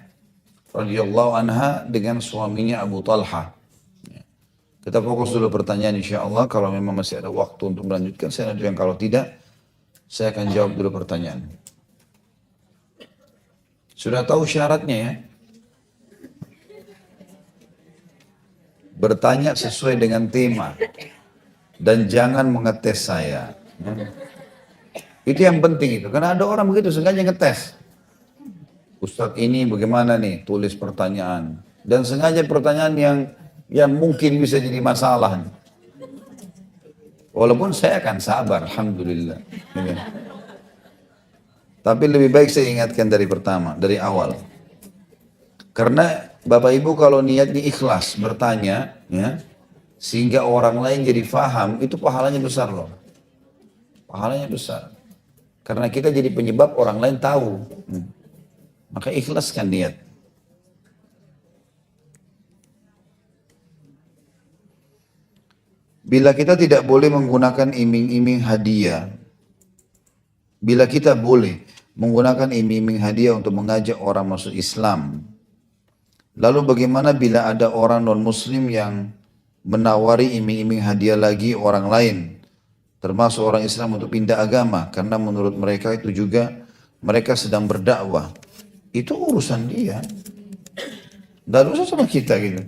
radhiyallahu anha dengan suaminya Abu Talha. Ya. Kita fokus dulu pertanyaan insya Allah. Kalau memang masih ada waktu untuk melanjutkan, saya lanjutkan. Kalau tidak, saya akan jawab dulu pertanyaan. Sudah tahu syaratnya ya? Bertanya sesuai dengan tema. Dan jangan mengetes saya. Itu yang penting itu. Karena ada orang begitu sengaja ngetes. Ustadz ini bagaimana nih tulis pertanyaan. Dan sengaja pertanyaan yang mungkin bisa jadi masalah. Walaupun saya akan sabar, alhamdulillah. Tapi lebih baik saya ingatkan dari pertama, dari awal. Karena Bapak Ibu kalau niatnya ikhlas bertanya, ya, sehingga orang lain jadi faham, itu pahalanya besar loh. Pahalanya besar. Karena kita jadi penyebab orang lain tahu. Maka ikhlaskan niat. Bila kita tidak boleh menggunakan iming-iming hadiah, bila kita boleh menggunakan iming-iming hadiah untuk mengajak orang masuk Islam, lalu bagaimana bila ada orang non-muslim yang menawari iming-iming hadiah lagi orang lain, termasuk orang Islam untuk pindah agama, karena menurut mereka itu juga mereka sedang berdakwah. Itu urusan dia. Dan urusan sama kita gitu.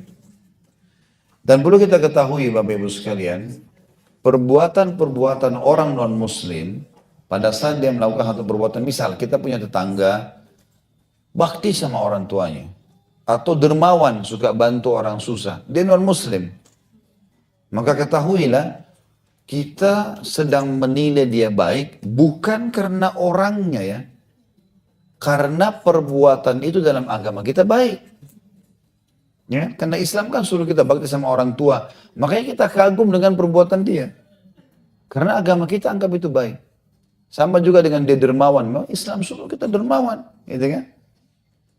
Dan perlu kita ketahui Bapak Ibu sekalian, perbuatan-perbuatan orang non-muslim pada saat dia melakukan satu perbuatan, misal kita punya tetangga bakti sama orang tuanya, atau dermawan suka bantu orang susah, dia non-muslim. Maka ketahuilah, kita sedang menilai dia baik bukan karena orangnya ya. Karena perbuatan itu dalam agama kita baik. Ya, karena Islam kan suruh kita bakti sama orang tua. Makanya kita kagum dengan perbuatan dia. Karena agama kita anggap itu baik. Sama juga dengan dia dermawan. Memang Islam suruh kita dermawan. Gitu kan?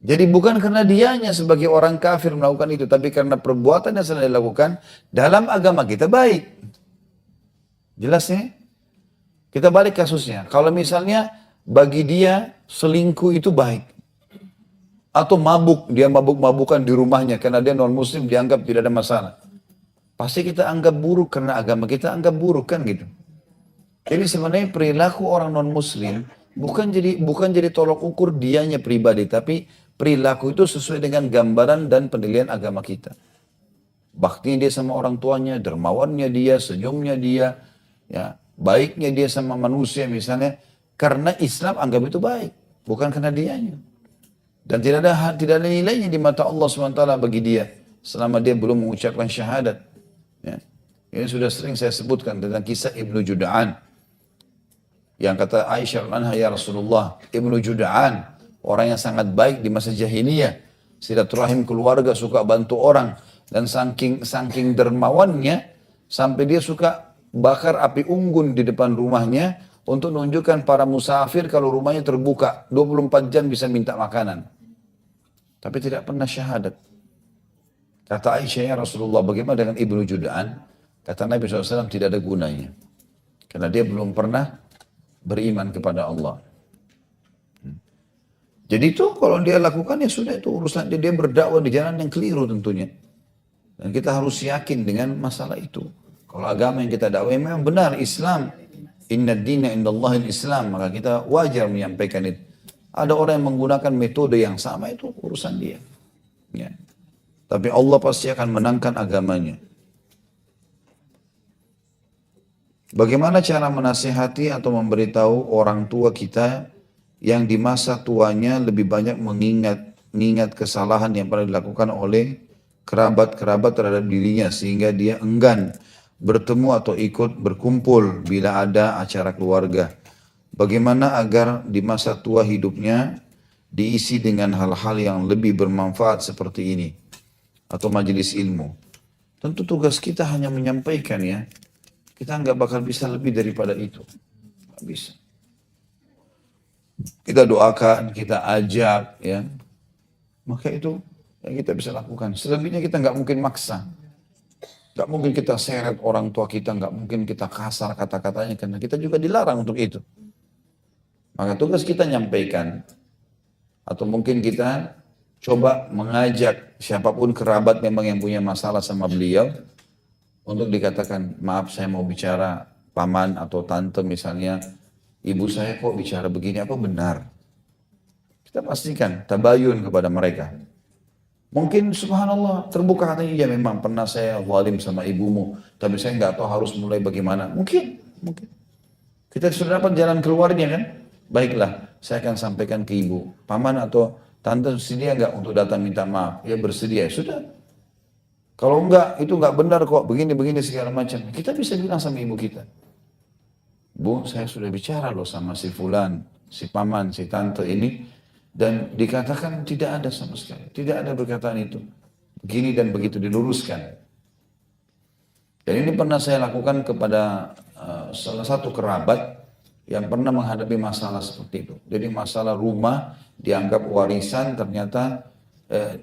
Jadi bukan karena dianya sebagai orang kafir melakukan itu. Tapi karena perbuatan yang sedang dilakukan dalam agama kita baik. Jelasnya? Kita balik kasusnya. Kalau misalnya bagi dia selingkuh itu baik. Atau mabuk, dia mabuk-mabukan di rumahnya karena dia non muslim dianggap tidak ada masalah. Pasti kita anggap buruk karena agama kita anggap buruk kan gitu. Jadi sebenarnya perilaku orang non muslim bukan jadi tolok ukur dianya pribadi, tapi perilaku itu sesuai dengan gambaran dan penilaian agama kita. Baktinya dia sama orang tuanya, dermawannya dia, senyumnya dia, ya, baiknya dia sama manusia misalnya, karena Islam anggap itu baik, bukan karena dianya. Dan tidak ada nilainya di mata Allah SWT bagi dia selama dia belum mengucapkan syahadat. Ya. Ini sudah sering saya sebutkan tentang kisah Ibnu Juda'an. Yang kata Aisyah anha, ya Rasulullah, Ibnu Juda'an, orang yang sangat baik di masa jahiliyah, silaturahim keluarga, suka bantu orang, dan saking dermawannya sampai dia suka bakar api unggun di depan rumahnya untuk menunjukkan para musafir kalau rumahnya terbuka 24 jam bisa minta makanan. Tapi tidak pernah syahadat. Kata Aisyah, ya Rasulullah, bagaimana dengan Ibnu Juda'an? Kata Nabi SAW, tidak ada gunanya. Karena dia belum pernah beriman kepada Allah. Jadi itu kalau dia lakukan ya sudah, itu urusan dia berdakwah di jalan yang keliru tentunya. Dan kita harus yakin dengan masalah itu. Kalau agama yang kita dakwah memang benar, Islam. Inna dina indallahil Islam. Maka kita wajar menyampaikan itu. Ada orang yang menggunakan metode yang sama, itu urusan dia. Ya. Tapi Allah pasti akan menangkan agamanya. Bagaimana cara menasihati atau memberitahu orang tua kita yang di masa tuanya lebih banyak mengingat kesalahan yang pernah dilakukan oleh kerabat-kerabat terhadap dirinya sehingga dia enggan bertemu atau ikut berkumpul bila ada acara keluarga. Bagaimana agar di masa tua hidupnya diisi dengan hal-hal yang lebih bermanfaat seperti ini atau majelis ilmu. Tentu tugas kita hanya menyampaikan ya. Kita nggak bakal bisa lebih daripada itu. Nggak bisa. Kita doakan, kita ajak ya. Maka itu yang kita bisa lakukan. Selebihnya kita nggak mungkin maksa. Nggak mungkin kita seret orang tua kita, nggak mungkin kita kasar kata-katanya karena kita juga dilarang untuk itu. Maka tugas kita nyampaikan. Atau mungkin kita coba mengajak siapapun kerabat memang yang punya masalah sama beliau. Untuk dikatakan, maaf saya mau bicara paman atau tante misalnya. Ibu saya kok bicara begini, apa benar? Kita pastikan, tabayun kepada mereka. Mungkin subhanallah terbuka katanya, ya memang pernah saya zalim sama ibumu. Tapi saya nggak tahu harus mulai bagaimana. Mungkin. Kita sudah dapat jalan keluarnya kan? Baiklah, saya akan sampaikan ke ibu. Paman atau tante sedia nggak untuk datang minta maaf? Ya bersedia, sudah. Kalau enggak, itu enggak benar kok, begini-begini segala macam. Kita bisa bilang sama ibu kita. Bu, saya sudah bicara loh sama si fulan, si paman, si tante ini. Dan dikatakan tidak ada sama sekali. Tidak ada perkataan itu. Begini dan begitu diluruskan. Dan ini pernah saya lakukan kepada salah satu kerabat yang pernah menghadapi masalah seperti itu. Jadi masalah rumah dianggap warisan, ternyata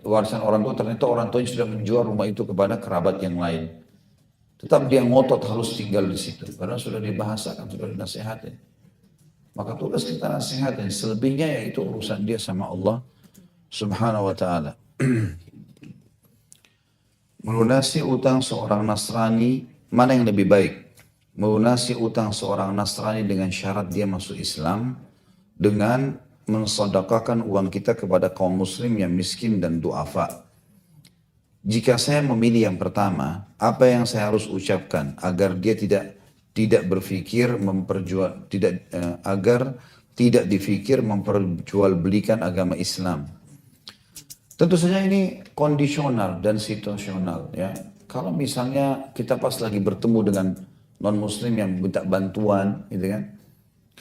warisan orang tua, ternyata orang tuanya sudah menjual rumah itu kepada kerabat yang lain. Tetap dia ngotot harus tinggal di situ, karena sudah dibahasakan, sudah dinasihatin. Maka tugas kita nasihatin, selebihnya yaitu urusan dia sama Allah Subhanahu wa Ta'ala. Melunasi utang seorang Nasrani, mana yang lebih baik? Melunasi utang seorang Nasrani dengan syarat dia masuk Islam, dengan mensedekahkan uang kita kepada kaum muslim yang miskin dan duafa. Jika saya memilih yang pertama, apa yang saya harus ucapkan agar dia tidak berpikir agar tidak dipikir memperjualbelikan agama Islam. Tentu saja ini kondisional dan situasional ya. Kalau misalnya kita pas lagi bertemu dengan non muslim yang minta bantuan gitu kan,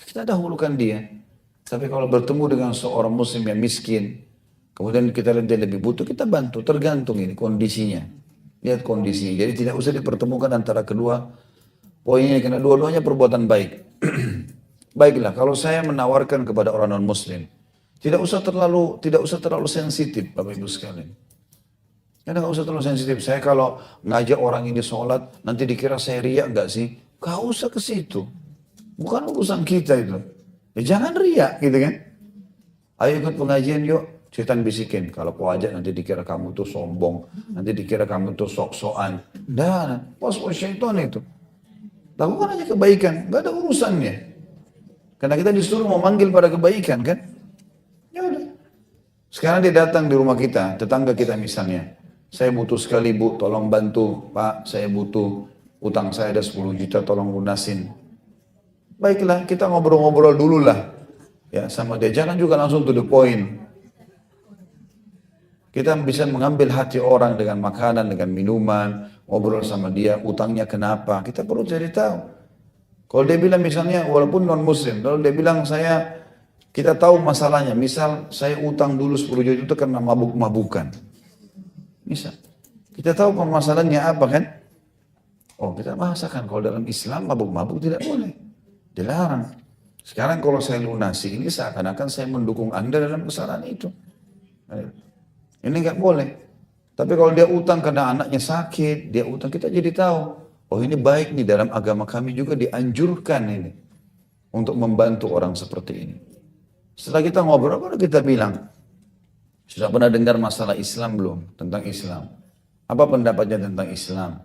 kita dahulukan dia. Tapi kalau bertemu dengan seorang muslim yang miskin, kemudian kita lihat dia lebih butuh, kita bantu, tergantung ini kondisinya. Lihat kondisinya. Jadi tidak usah dipertemukan antara kedua poinnya, karena dua-duanya perbuatan baik. Baiklah, kalau saya menawarkan kepada orang non muslim, tidak usah terlalu sensitif Bapak Ibu sekalian. Karena nggak usah terlalu sensitif. Saya kalau ngajak orang ini sholat, nanti dikira saya riak nggak sih? Gak usah ke situ. Bukan urusan kita itu. Ya jangan riak gitu kan. Ayo ikut pengajian yuk. Setan bisikin, kalau kau ajak nanti dikira kamu tuh sombong, nanti dikira kamu tuh sok-sokan. Dan pos-pos syaitan itu. Lakukan aja kebaikan, gak ada urusannya. Karena kita disuruh memanggil pada kebaikan kan. Ya udah. Sekarang dia datang di rumah kita, tetangga kita misalnya. Saya butuh sekali bu, tolong bantu. Pak, saya butuh utang saya ada 10 juta, tolong lunasin. Baiklah, kita ngobrol-ngobrol dulu lah. Ya, sama dia. Jangan juga langsung to the point. Kita bisa mengambil hati orang dengan makanan, dengan minuman, ngobrol sama dia, utangnya kenapa, kita perlu cari tahu. Kalau dia bilang misalnya, walaupun non-muslim, kalau dia bilang kita tahu masalahnya, misal saya utang dulu 10 juta itu karena mabuk-mabukan. Misal, kita tahu permasalahannya apa kan? Oh kita bahasakan, kalau dalam Islam mabuk-mabuk tidak boleh, dilarang. Sekarang kalau saya lunasi, ini seakan-akan saya mendukung Anda dalam kesalahan itu. Ini nggak boleh. Tapi kalau dia utang karena anaknya sakit, dia utang, kita jadi tahu. Oh ini baik nih, dalam agama kami juga dianjurkan ini. Untuk membantu orang seperti ini. Setelah kita ngobrol, baru kita bilang. Sudah pernah dengar masalah Islam belum? Tentang Islam. Apa pendapatnya tentang Islam?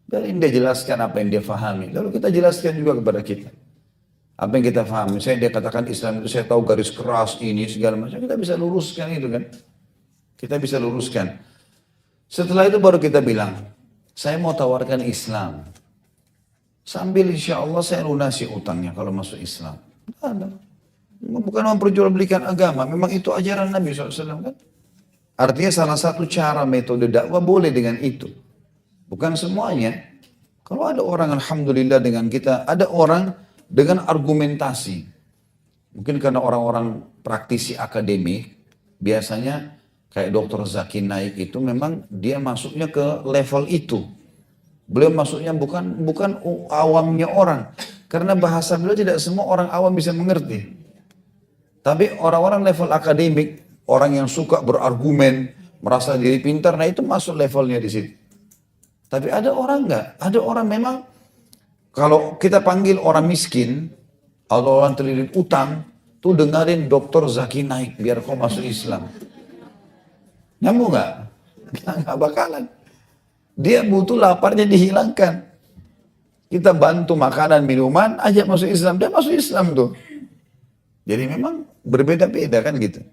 Biarin dia jelaskan apa yang dia fahami. Lalu kita jelaskan juga kepada kita. Apa yang kita fahami. Misalnya dia katakan Islam itu saya tahu garis keras ini segala macam. Kita bisa luruskan itu kan. Kita bisa luruskan. Setelah itu baru kita bilang, saya mau tawarkan Islam. Sambil insya Allah saya lunasi utangnya kalau masuk Islam. Bukan memperjualbelikan agama, memang itu ajaran Nabi SAW kan. Artinya salah satu cara metode dakwah boleh dengan itu. Bukan semuanya. Kalau ada orang alhamdulillah dengan kita, ada orang dengan argumentasi. Mungkin karena orang-orang praktisi akademik, biasanya kayak Dr. Zaki Naik itu memang dia masuknya ke level itu. Beliau masuknya bukan awamnya orang. Karena bahasa beliau tidak semua orang awam bisa mengerti. Tapi orang-orang level akademik, orang yang suka berargumen, merasa diri pintar, nah itu masuk levelnya di situ. Tapi ada orang enggak? Ada orang memang, kalau kita panggil orang miskin, atau orang terlilit utang, tuh dengerin Dr. Zaki Naik, biar kau masuk Islam. Nyambung nggak? Nggak bakalan. Dia butuh laparnya dihilangkan. Kita bantu makanan, minuman, ajak masuk Islam. Dia masuk Islam tuh. Jadi memang berbeda-beda kan gitu.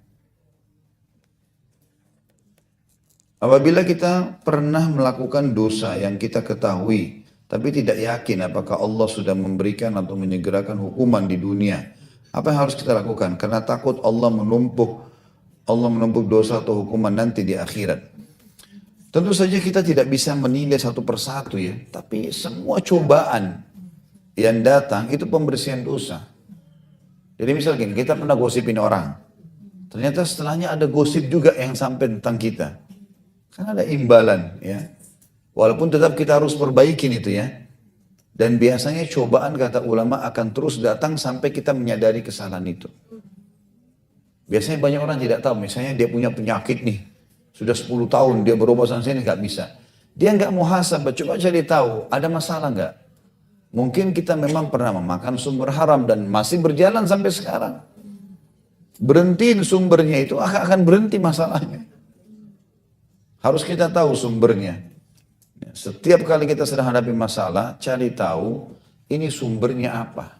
Apabila kita pernah melakukan dosa yang kita ketahui, tapi tidak yakin apakah Allah sudah memberikan atau menyegerakan hukuman di dunia, apa yang harus kita lakukan? Karena takut Allah menumpuk dosa atau hukuman nanti di akhirat. Tentu saja kita tidak bisa menilai satu persatu ya. Tapi semua cobaan yang datang itu pembersihan dosa. Jadi misalnya kita pernah gosipin orang. Ternyata setelahnya ada gosip juga yang sampai tentang kita. Kan ada imbalan ya. Walaupun tetap kita harus perbaikin itu ya. Dan biasanya cobaan kata ulama akan terus datang sampai kita menyadari kesalahan itu. Biasanya banyak orang tidak tahu, misalnya dia punya penyakit nih, sudah 10 tahun dia berobat sana sini nggak bisa. Dia nggak muhasabah, coba cari tahu, ada masalah nggak? Mungkin kita memang pernah memakan sumber haram dan masih berjalan sampai sekarang. Berhentiin sumbernya itu akan berhenti masalahnya. Harus kita tahu sumbernya. Setiap kali kita sedang hadapi masalah, cari tahu ini sumbernya apa.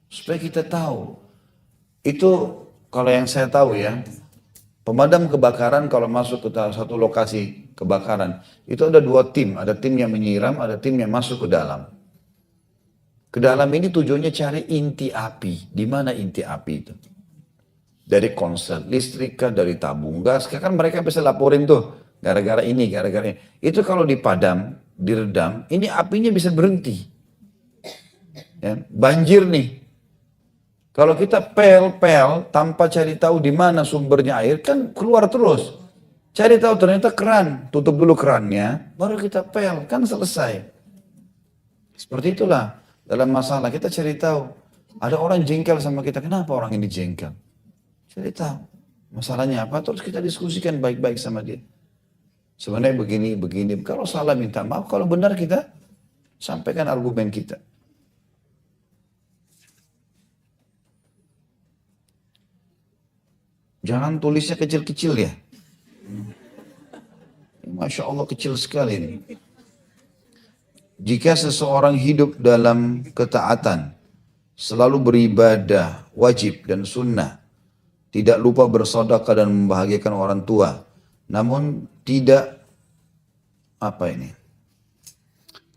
Supaya kita tahu. Itu kalau yang saya tahu ya, pemadam kebakaran kalau masuk ke satu lokasi kebakaran, itu ada 2 tim. Ada tim yang menyiram, ada tim yang masuk ke dalam. Ke dalam ini tujuannya cari inti api. Di mana inti api itu? Dari konslet listrik kah, dari tabung gas, kan mereka bisa laporin tuh. Gara-gara ini, gara-gara ini. Itu kalau dipadam, diredam, ini apinya bisa berhenti. Ya, banjir nih. Kalau kita pel tanpa cari tahu di mana sumbernya air, kan keluar terus. Cari tahu ternyata keran, tutup dulu kerannya, baru kita pel, kan selesai. Seperti itulah dalam masalah kita cari tahu. Ada orang jengkel sama kita, kenapa orang ini jengkel? Cari tahu masalahnya apa, terus kita diskusikan baik-baik sama dia. Sebenarnya begini. Kalau salah minta maaf, kalau benar kita sampaikan argumen kita. Jangan tulisnya kecil-kecil ya. Masya Allah kecil sekali ini. Jika seseorang hidup dalam ketaatan, selalu beribadah, wajib dan sunnah, tidak lupa bersedekah dan membahagiakan orang tua, namun tidak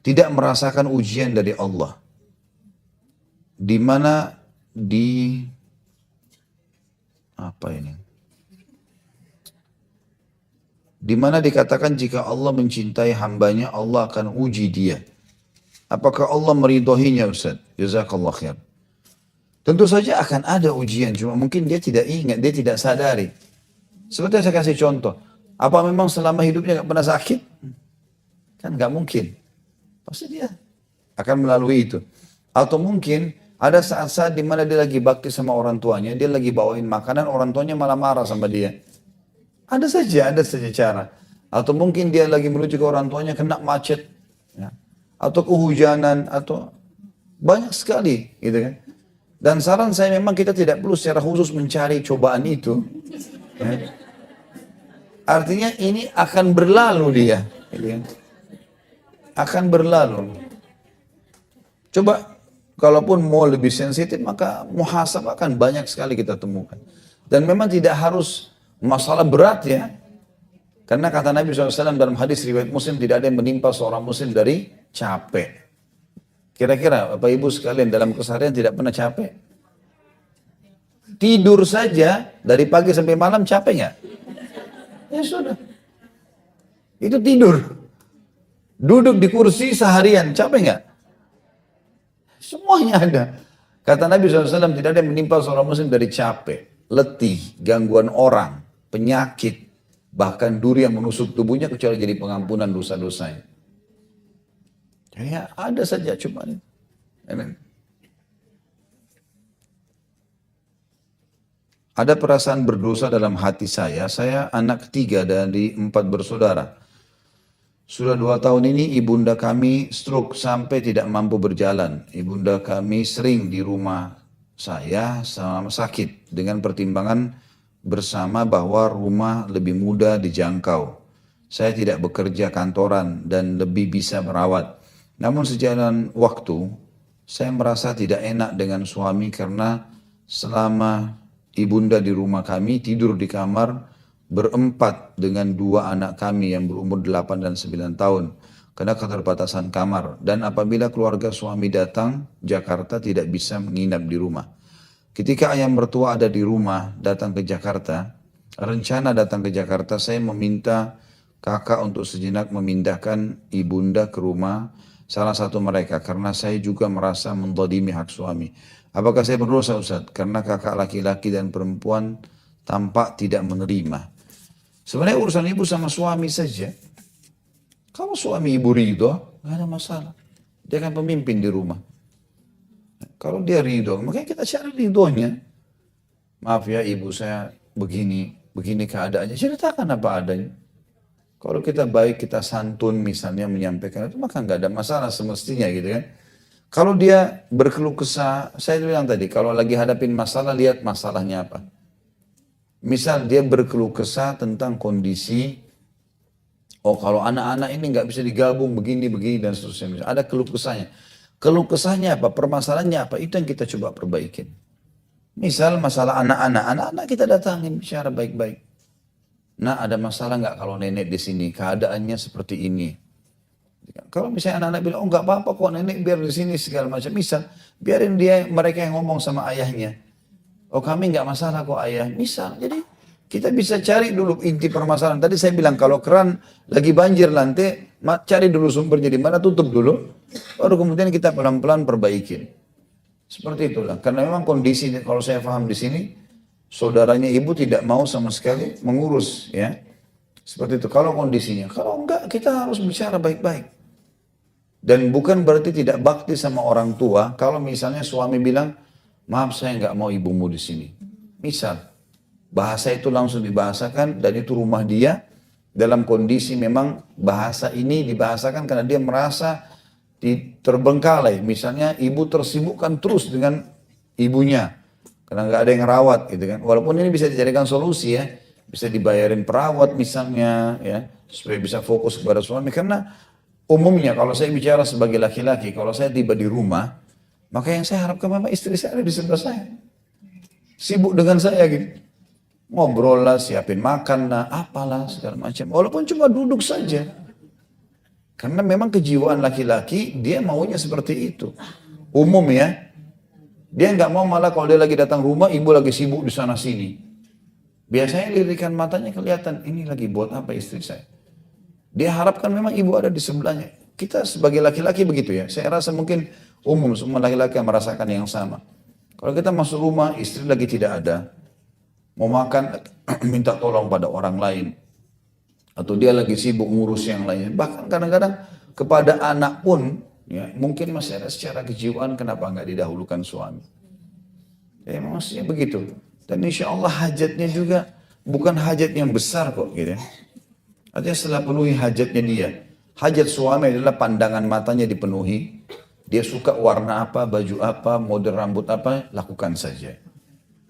tidak merasakan ujian dari Allah, di mana di di mana dikatakan jika Allah mencintai hambanya, Allah akan uji dia. Apakah Allah meridhoinya, Ustaz? Jazakallah khair. Tentu saja akan ada ujian, cuma mungkin dia tidak ingat, dia tidak sadari. Seperti saya kasih contoh, apa memang selama hidupnya nggak pernah sakit? Kan nggak mungkin. Pasti dia akan melalui itu. Atau mungkin ada saat-saat di mana dia lagi bakti sama orang tuanya, dia lagi bawain makanan, orang tuanya malah marah sama dia. Ada saja cara. Atau mungkin dia lagi menuju ke orang tuanya kena macet, ya. Atau kehujanan, atau banyak sekali, gitu kan. Dan saran saya memang kita tidak perlu secara khusus mencari cobaan itu. Ya. Artinya ini akan berlalu dia, gitu kan. Akan berlalu. Coba, kalaupun mau lebih sensitif, maka muhasabah akan banyak sekali kita temukan. Dan memang tidak harus masalah berat ya. Karena kata Nabi SAW dalam hadis riwayat Muslim, tidak ada yang menimpa seorang muslim dari capek. Kira-kira Bapak Ibu sekalian dalam keseharian tidak pernah capek? Tidur saja dari pagi sampai malam capek nggak? Ya sudah. Itu tidur. Duduk di kursi seharian capek nggak? Semuanya ada. Kata Nabi SAW tidak ada yang menimpa seorang muslim dari capek, letih, gangguan orang, penyakit, bahkan duri yang menusuk tubuhnya kecuali jadi pengampunan dosa-dosanya. Ya ada saja cuma ini. Ada perasaan berdosa dalam hati saya anak ketiga dari 4 bersaudara. Sudah 2 tahun ini ibunda kami stroke sampai tidak mampu berjalan. Ibunda kami sering di rumah saya sama sakit dengan pertimbangan bersama bahwa rumah lebih mudah dijangkau. Saya tidak bekerja kantoran dan lebih bisa merawat. Namun sejalan waktu, saya merasa tidak enak dengan suami karena selama ibunda di rumah kami tidur di kamar berempat dengan 2 anak kami yang berumur 8 dan 9 tahun. Karena keterbatasan kamar. Dan apabila keluarga suami datang, Jakarta tidak bisa menginap di rumah. Ketika ayah mertua ada di rumah, datang ke Jakarta, rencana datang ke Jakarta, saya meminta kakak untuk sejenak memindahkan ibunda ke rumah salah satu mereka, karena saya juga merasa mendolimi hak suami. Apakah saya berdosa, Ustaz? Karena kakak laki-laki dan perempuan tampak tidak menerima. Sebenarnya urusan ibu sama suami saja. Kalau suami ibu ridho, nggak ada masalah. Dia kan pemimpin di rumah. Kalau dia ridho, makanya kita cari ridhonya. Maaf ya ibu saya begini keadaannya. Ceritakan apa adanya. Kalau kita baik, kita santun misalnya menyampaikan itu, maka nggak ada masalah semestinya gitu kan. Kalau dia berkeluh kesah, saya bilang tadi, kalau lagi hadapin masalah, lihat masalahnya apa. Misal dia berkeluh kesah tentang kondisi, oh kalau anak-anak ini nggak bisa digabung begini dan seterusnya. Misal, ada keluh kesahnya. Keluh kesahnya apa, permasalahannya apa, itu yang kita coba perbaikin. Misal masalah anak-anak kita datangin bicara baik-baik. Nah ada masalah nggak kalau nenek di sini, keadaannya seperti ini. Kalau misalnya anak-anak bilang, oh nggak apa-apa kok nenek biar di sini segala macam. Misal, biarin mereka yang ngomong sama ayahnya. Oh kami nggak masalah kok ayah. Misal, jadi kita bisa cari dulu inti permasalahan. Tadi saya bilang kalau keran lagi banjir lantai, cari dulu sumbernya di mana, tutup dulu. Baru kemudian kita pelan-pelan perbaikin. Seperti itulah. Karena memang kondisi, kalau saya paham di sini, saudaranya ibu tidak mau sama sekali mengurus, ya. Seperti itu. Kalau kondisinya, kalau enggak, kita harus bicara baik-baik. Dan bukan berarti tidak bakti sama orang tua. Kalau misalnya suami bilang, maaf saya nggak mau ibumu di sini. Misal, bahasa itu langsung dibahasakan dan itu rumah dia. Dalam kondisi memang bahasa ini dibahasakan karena dia merasa terbengkalai. Misalnya ibu tersibukkan terus dengan ibunya. karena nggak ada yang rawat gitu kan. Walaupun ini bisa dijadikan solusi ya, bisa dibayarin perawat misalnya ya, supaya bisa fokus kepada suami. Karena umumnya kalau saya bicara sebagai laki-laki, kalau saya tiba di rumah, maka yang saya harapkan memang istri saya ada di sebelah saya, sibuk dengan saya gitu, ngobrol lah, siapin makan lah, apalah segala macam. Walaupun cuma duduk saja, karena memang kejiwaan laki-laki dia maunya seperti itu. Umum ya, dia nggak mau malah kalau dia lagi datang rumah, ibu lagi sibuk di sana sini. Biasanya lirikan matanya kelihatan, ini lagi buat apa istri saya. Dia harapkan memang ibu ada di sebelahnya. Kita sebagai laki-laki begitu ya. Saya rasa mungkin umum semua laki-laki yang merasakan yang sama. Kalau kita masuk rumah, istri lagi tidak ada. Mau makan, minta tolong pada orang lain. Atau dia lagi sibuk ngurus yang lain. Bahkan kadang-kadang kepada anak pun, ya, mungkin masih ada secara kejiwaan kenapa nggak didahulukan suami. Ya maksudnya begitu. Dan insya Allah hajatnya juga bukan hajat yang besar kok gitu. Artinya setelah penuhi hajatnya dia. Hajat suami adalah pandangan matanya dipenuhi. Dia suka warna apa, baju apa, model rambut apa, lakukan saja.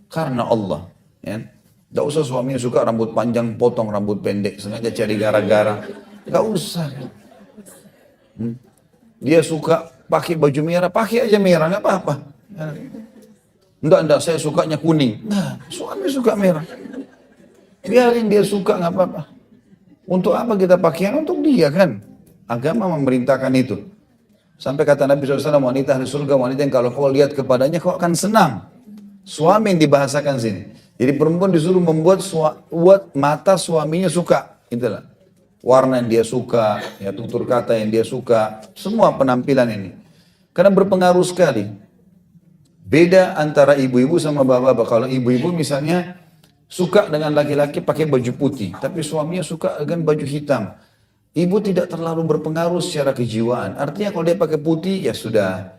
Karena Allah. Ya. Gak usah suaminya suka rambut panjang, potong rambut pendek, sengaja cari gara-gara. Gak usah. Dia suka pakai baju merah, pakai aja merah, nggak apa-apa. Enggak, saya sukanya kuning. Nah, suami suka merah. Biarin dia suka, nggak apa-apa. Untuk apa kita pakaian? Untuk dia kan. Agama memerintahkan itu. Sampai kata Nabi SAW, wanita ahli surga, wanita yang kalau kau lihat kepadanya, kau akan senang. Suami yang dibahasakan sini. Jadi perempuan disuruh membuat mata suaminya suka. Itulah. Warna yang dia suka, ya tutur kata yang dia suka, semua penampilan ini. Karena berpengaruh sekali. Beda antara ibu-ibu sama bapak-bapak. Kalau ibu-ibu misalnya suka dengan laki-laki pakai baju putih, tapi suaminya suka dengan baju hitam. Ibu tidak terlalu berpengaruh secara kejiwaan. Artinya kalau dia pakai putih, ya sudah.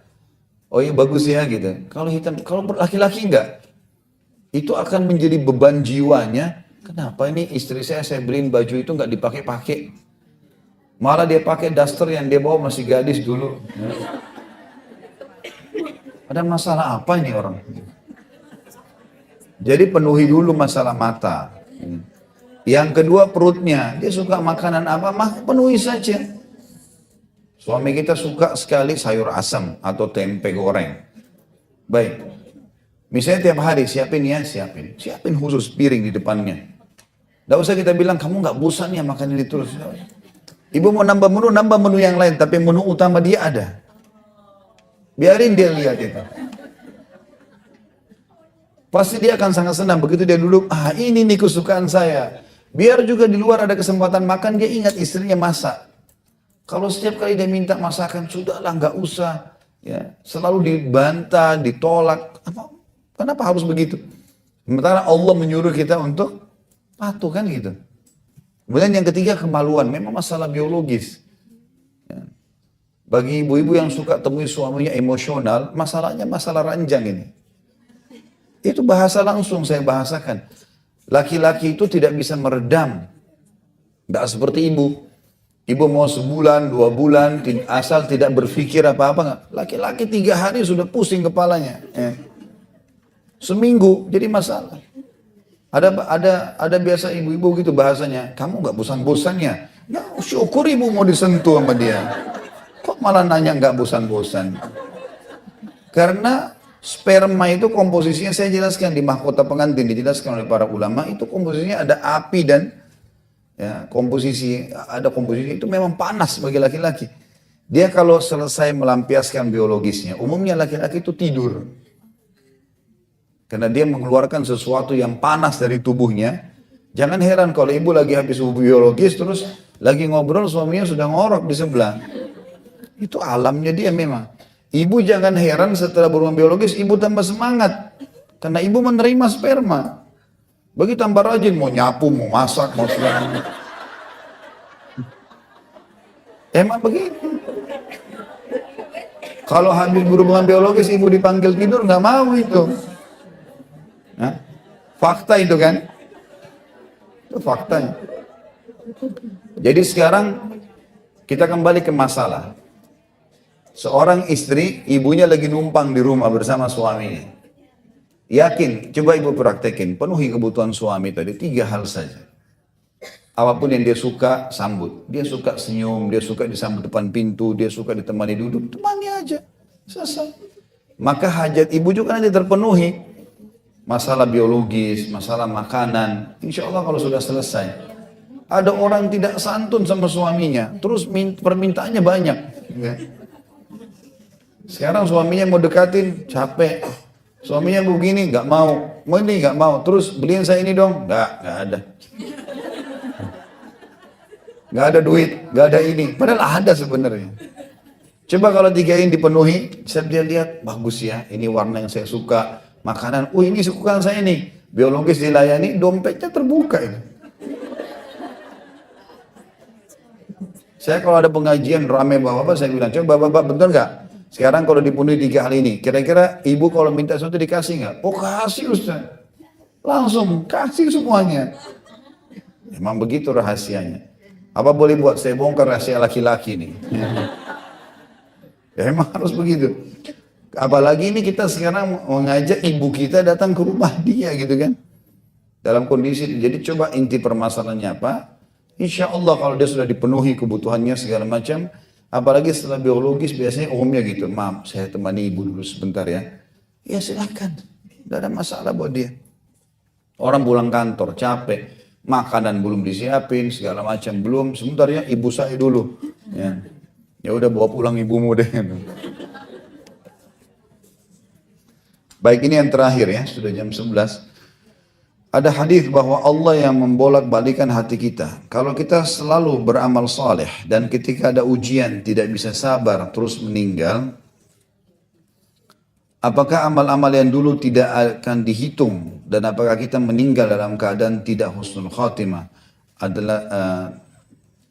Oh iya bagus ya gitu. Kalau hitam, kalau laki-laki enggak. Itu akan menjadi beban jiwanya. Kenapa ini istri saya beliin baju itu nggak dipakai-pakai? Malah dia pakai daster yang dia bawa masih gadis dulu. Ada masalah apa ini orang? Jadi penuhi dulu masalah mata. Yang kedua perutnya. Dia suka makanan apa? Penuhi saja. Suami kita suka sekali sayur asam atau tempe goreng. Baik. Misalnya tiap hari siapin ya, siapin khusus piring di depannya. Tidak usah kita bilang, kamu nggak bosan ya makan ini terus. Ibu mau nambah menu yang lain, tapi menu utama dia ada. Biarin dia lihat itu. Pasti dia akan sangat senang, begitu dia duduk, ini nih kesukaan saya. Biar juga di luar ada kesempatan makan, dia ingat istrinya masak. Kalau setiap kali dia minta masakan, sudahlah nggak usah. Ya, selalu dibantah, ditolak. Kenapa harus begitu? Sementara Allah menyuruh kita untuk patuh kan gitu. Kemudian yang ketiga kemaluan, memang masalah biologis. Ya. Bagi ibu-ibu yang suka temui suaminya emosional, masalahnya masalah ranjang ini. Itu bahasa langsung saya bahasakan. Laki-laki itu tidak bisa meredam. Tidak seperti ibu. Ibu mau sebulan, 2 bulan, asal tidak berpikir apa-apa. Laki-laki 3 hari sudah pusing kepalanya. Ya. Seminggu jadi masalah. Ada biasa ibu-ibu gitu bahasanya, kamu nggak bosan-bosannya? Ya syukur ibu mau disentuh sama dia. Kok malah nanya nggak bosan-bosan? Karena sperma itu komposisinya saya jelaskan di Mahkota Pengantin, dijelaskan oleh para ulama, itu komposisinya ada api dan ya, komposisi itu memang panas bagi laki-laki. Dia kalau selesai melampiaskan biologisnya, umumnya laki-laki itu tidur. Karena dia mengeluarkan sesuatu yang panas dari tubuhnya. Jangan heran kalau ibu lagi habis biologis terus lagi ngobrol suaminya sudah ngorok di sebelah. Itu alamnya dia memang. Ibu jangan heran setelah berhubungan biologis ibu tambah semangat. Karena ibu menerima sperma. Begitu tambah rajin mau nyapu, mau masak, mau segala. Emang begitu. Kalau habis berhubungan biologis ibu dipanggil tidur nggak mau itu. Nah, fakta itu kan, itu faktanya. Jadi sekarang kita kembali ke masalah. Seorang istri, ibunya lagi numpang di rumah bersama suaminya. Yakin, coba ibu praktekin, penuhi kebutuhan suami tadi, 3 hal saja. Apapun yang dia suka, sambut. Dia suka senyum, dia suka disambut depan pintu, dia suka ditemani duduk, temani aja. Selesai. Maka hajat ibu juga nanti terpenuhi. Masalah biologis, masalah makanan, insya Allah kalau sudah selesai. Ada orang tidak santun sama suaminya, terus permintaannya banyak. Sekarang suaminya mau dekatin, capek. Suaminya begini, nggak mau. Mau ini nggak mau. Terus beliin saya ini dong. Nggak ada. Nggak ada duit, nggak ada ini. Padahal ada sebenarnya. Coba kalau 3 ini dipenuhi, saya dia lihat bagus ya. Ini warna yang saya suka. Makanan, ini kesukaan saya nih. Biologis dilayani, dompetnya terbuka ini. Saya kalau ada pengajian rame bapak-bapak, saya bilang, coba bapak betul nggak? Sekarang kalau dipenuhi 3 hal ini, kira-kira ibu kalau minta sesuatu dikasih nggak? Oh kasih Ustaz. Langsung kasih semuanya. Emang begitu rahasianya. Apa boleh buat saya bongkar rahasia laki-laki nih? Ya emang harus begitu. Apalagi ini kita sekarang mengajak ibu kita datang ke rumah dia gitu kan. Dalam kondisi, jadi coba inti permasalahannya apa? Insya Allah kalau dia sudah dipenuhi kebutuhannya segala macam, apalagi setelah biologis biasanya umumnya gitu, maaf saya temani ibu dulu sebentar ya. Ya silakan, tidak ada masalah buat dia. Orang pulang kantor capek, makanan belum disiapin segala macam belum, sebentar ya ibu saya dulu. Ya udah bawa pulang ibumu deh. Baik, ini yang terakhir ya, sudah jam 11. Ada hadis bahwa Allah yang membolak-balikan hati kita. Kalau kita selalu beramal saleh dan ketika ada ujian tidak bisa sabar terus meninggal, apakah amal-amal yang dulu tidak akan dihitung dan apakah kita meninggal dalam keadaan tidak husnul khatimah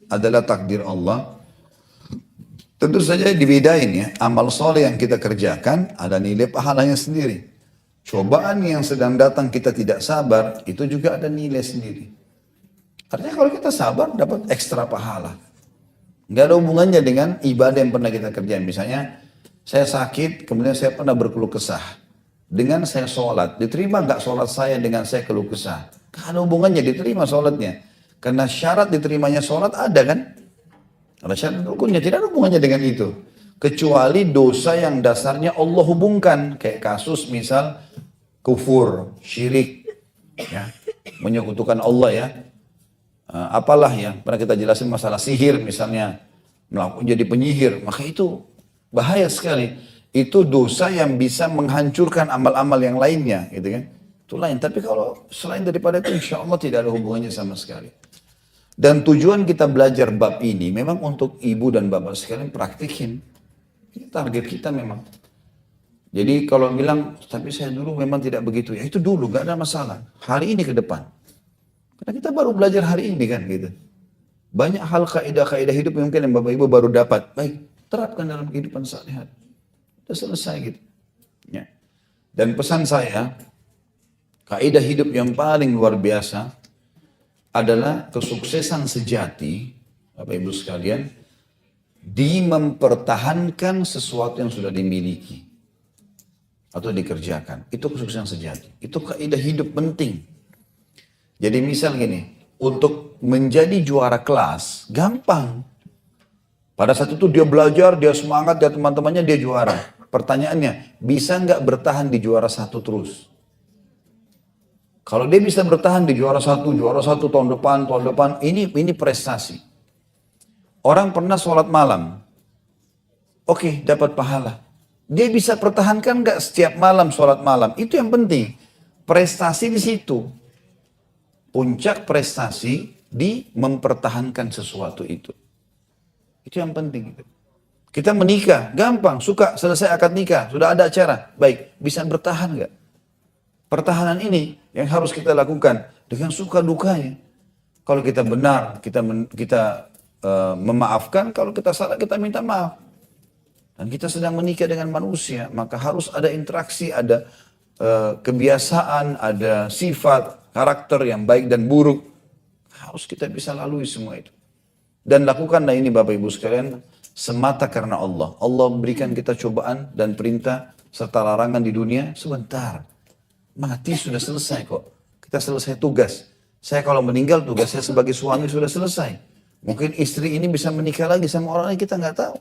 adalah takdir Allah? Tentu saja dibedain ya, amal soleh yang kita kerjakan ada nilai pahalanya sendiri. Cobaan yang sedang datang kita tidak sabar, itu juga ada nilai sendiri. Artinya kalau kita sabar dapat ekstra pahala. Nggak ada hubungannya dengan ibadah yang pernah kita kerjain. Misalnya saya sakit, kemudian saya pernah berkeluh kesah. Dengan saya sholat, diterima nggak sholat saya dengan saya keluh kesah? Nggak ada hubungannya, diterima sholatnya. Karena syarat diterimanya sholat ada kan? Ada syarat rukunnya, tidak ada hubungannya dengan itu. Kecuali dosa yang dasarnya Allah hubungkan. Kayak kasus misal kufur, syirik, ya, menyekutukan Allah ya. Apalah yang pernah kita jelasin masalah sihir misalnya. Melakukan jadi penyihir, maka itu bahaya sekali. Itu dosa yang bisa menghancurkan amal-amal yang lainnya. Gitu kan? Itu lain. Tapi kalau selain daripada itu insya Allah tidak ada hubungannya sama sekali. Dan tujuan kita belajar bab ini memang untuk ibu dan bapak sekalian praktikin. Ini target kita memang. Jadi kalau bilang, tapi saya dulu memang tidak begitu. Ya itu dulu, gak ada masalah. Hari ini ke depan. Karena kita baru belajar hari ini kan gitu. Banyak hal kaidah-kaidah hidup yang mungkin yang bapak ibu baru dapat. Baik, terapkan dalam kehidupan sehari-hari. Sudah selesai gitu. Ya. Dan pesan saya, kaidah hidup yang paling luar biasa adalah kesuksesan sejati, Bapak Ibu sekalian, di mempertahankan sesuatu yang sudah dimiliki atau dikerjakan. Itu kesuksesan sejati. Itu kaidah hidup penting. Jadi misal gini, untuk menjadi juara kelas gampang. Pada saat itu dia belajar, dia semangat, dia teman-temannya dia juara. Pertanyaannya, bisa nggak bertahan di juara 1 terus? Kalau dia bisa bertahan di juara satu tahun depan, ini prestasi. Orang pernah sholat malam, oke, dapat pahala. Dia bisa pertahankan nggak setiap malam sholat malam? Itu yang penting. Prestasi di situ. Puncak prestasi di mempertahankan sesuatu itu. Itu yang penting. Kita menikah, gampang, suka, selesai akad nikah, sudah ada acara. Baik, bisa bertahan nggak? Pertahanan ini yang harus kita lakukan dengan suka dukanya. Kalau kita benar, kita memaafkan. Kalau kita salah, kita minta maaf. Dan kita sedang menikah dengan manusia, maka harus ada interaksi, ada kebiasaan, ada sifat, karakter yang baik dan buruk. Harus kita bisa lalui semua itu. Dan lakukanlah ini Bapak Ibu sekalian, semata karena Allah. Allah berikan kita cobaan dan perintah serta larangan di dunia sebentar. mati sudah selesai kok. Kita selesai tugas. Saya kalau meninggal tugas saya sebagai suami sudah selesai. Mungkin istri ini bisa menikah lagi sama orang yang kita nggak tahu.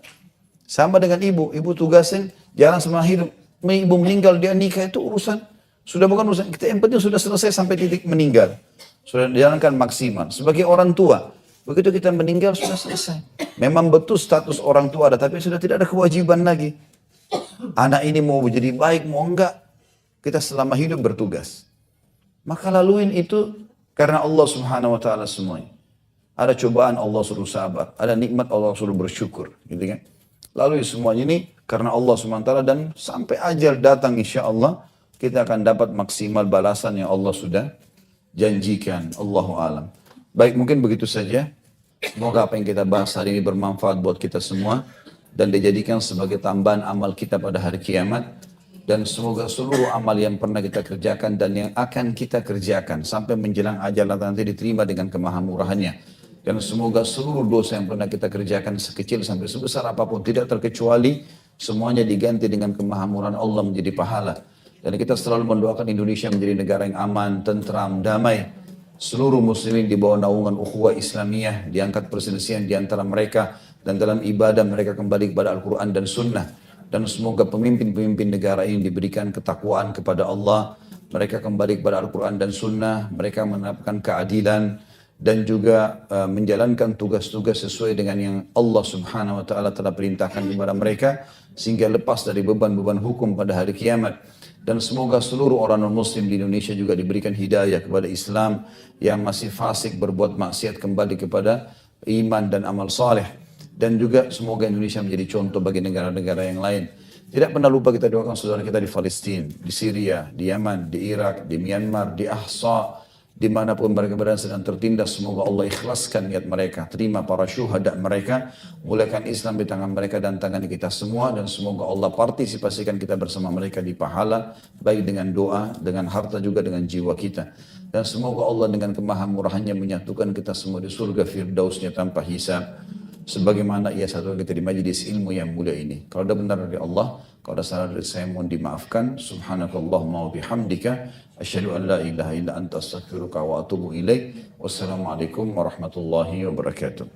Sama dengan ibu. Ibu tugasnya jalan sama hidup. Ibu meninggal dia nikah itu urusan. Sudah bukan urusan kita, yang penting sudah selesai sampai titik meninggal. Sudah dijalankan maksimal. Sebagai orang tua, begitu kita meninggal sudah selesai. Memang betul status orang tua ada, tapi sudah tidak ada kewajiban lagi. Anak ini mau jadi baik, mau enggak. Kita selama hidup bertugas. Maka laluin itu karena Allah subhanahu wa ta'ala semuanya. Ada cobaan Allah suruh sabar. Ada nikmat Allah suruh bersyukur. Gitu kan? Lalu semuanya ini karena Allah subhanahu wa ta'ala dan sampai ajal datang insya Allah. Kita akan dapat maksimal balasan yang Allah sudah janjikan. Allahu alam. Baik, mungkin begitu saja. Semoga apa yang kita bahas hari ini bermanfaat buat kita semua. Dan dijadikan sebagai tambahan amal kita pada hari kiamat. Dan semoga seluruh amal yang pernah kita kerjakan dan yang akan kita kerjakan. Sampai menjelang ajal nanti diterima dengan kemahamurahannya. Dan semoga seluruh dosa yang pernah kita kerjakan sekecil sampai sebesar apapun. Tidak terkecuali semuanya diganti dengan kemahamurahan Allah menjadi pahala. Dan kita selalu mendoakan Indonesia menjadi negara yang aman, tentram, damai. Seluruh muslimin di bawah naungan ukhuwah Islamiyah, diangkat perselisihan di antara mereka, dan dalam ibadah mereka kembali kepada Al-Quran dan Sunnah. Dan semoga pemimpin-pemimpin negara ini diberikan ketakwaan kepada Allah, mereka kembali kepada Al-Quran dan Sunnah, mereka menerapkan keadilan, dan juga menjalankan tugas-tugas sesuai dengan yang Allah subhanahu wa ta'ala telah perintahkan kepada mereka, sehingga lepas dari beban-beban hukum pada hari kiamat. Dan semoga seluruh orang non-muslim di Indonesia juga diberikan hidayah kepada Islam, yang masih fasik berbuat maksiat kembali kepada iman dan amal saleh. Dan juga semoga Indonesia menjadi contoh bagi negara-negara yang lain. Tidak pernah lupa kita doakan saudara kita di Palestina, di Syria, di Yaman, di Irak, di Myanmar, di Ahsa, dimanapun mereka berada sedang tertindas. Semoga Allah ikhlaskan niat mereka, terima para syuhada mereka, muliakan Islam di tangan mereka dan tangan kita semua, dan semoga Allah partisipasikan kita bersama mereka di pahala, baik dengan doa, dengan harta, juga dengan jiwa kita. Dan semoga Allah dengan kemahamurahannya menyatukan kita semua di surga firdausnya tanpa hisab, sebagaimana ia satu kita di majlis ilmu yang mulia ini. Kalau ada benar dari Allah, kalau ada salah dari saya mohon dimaafkan. Subhanakallahumma wa bihamdika asyhadu an la ilaha illa anta astaghfiruka wa atubu ilaik. Wassalamualaikum warahmatullahi wabarakatuh.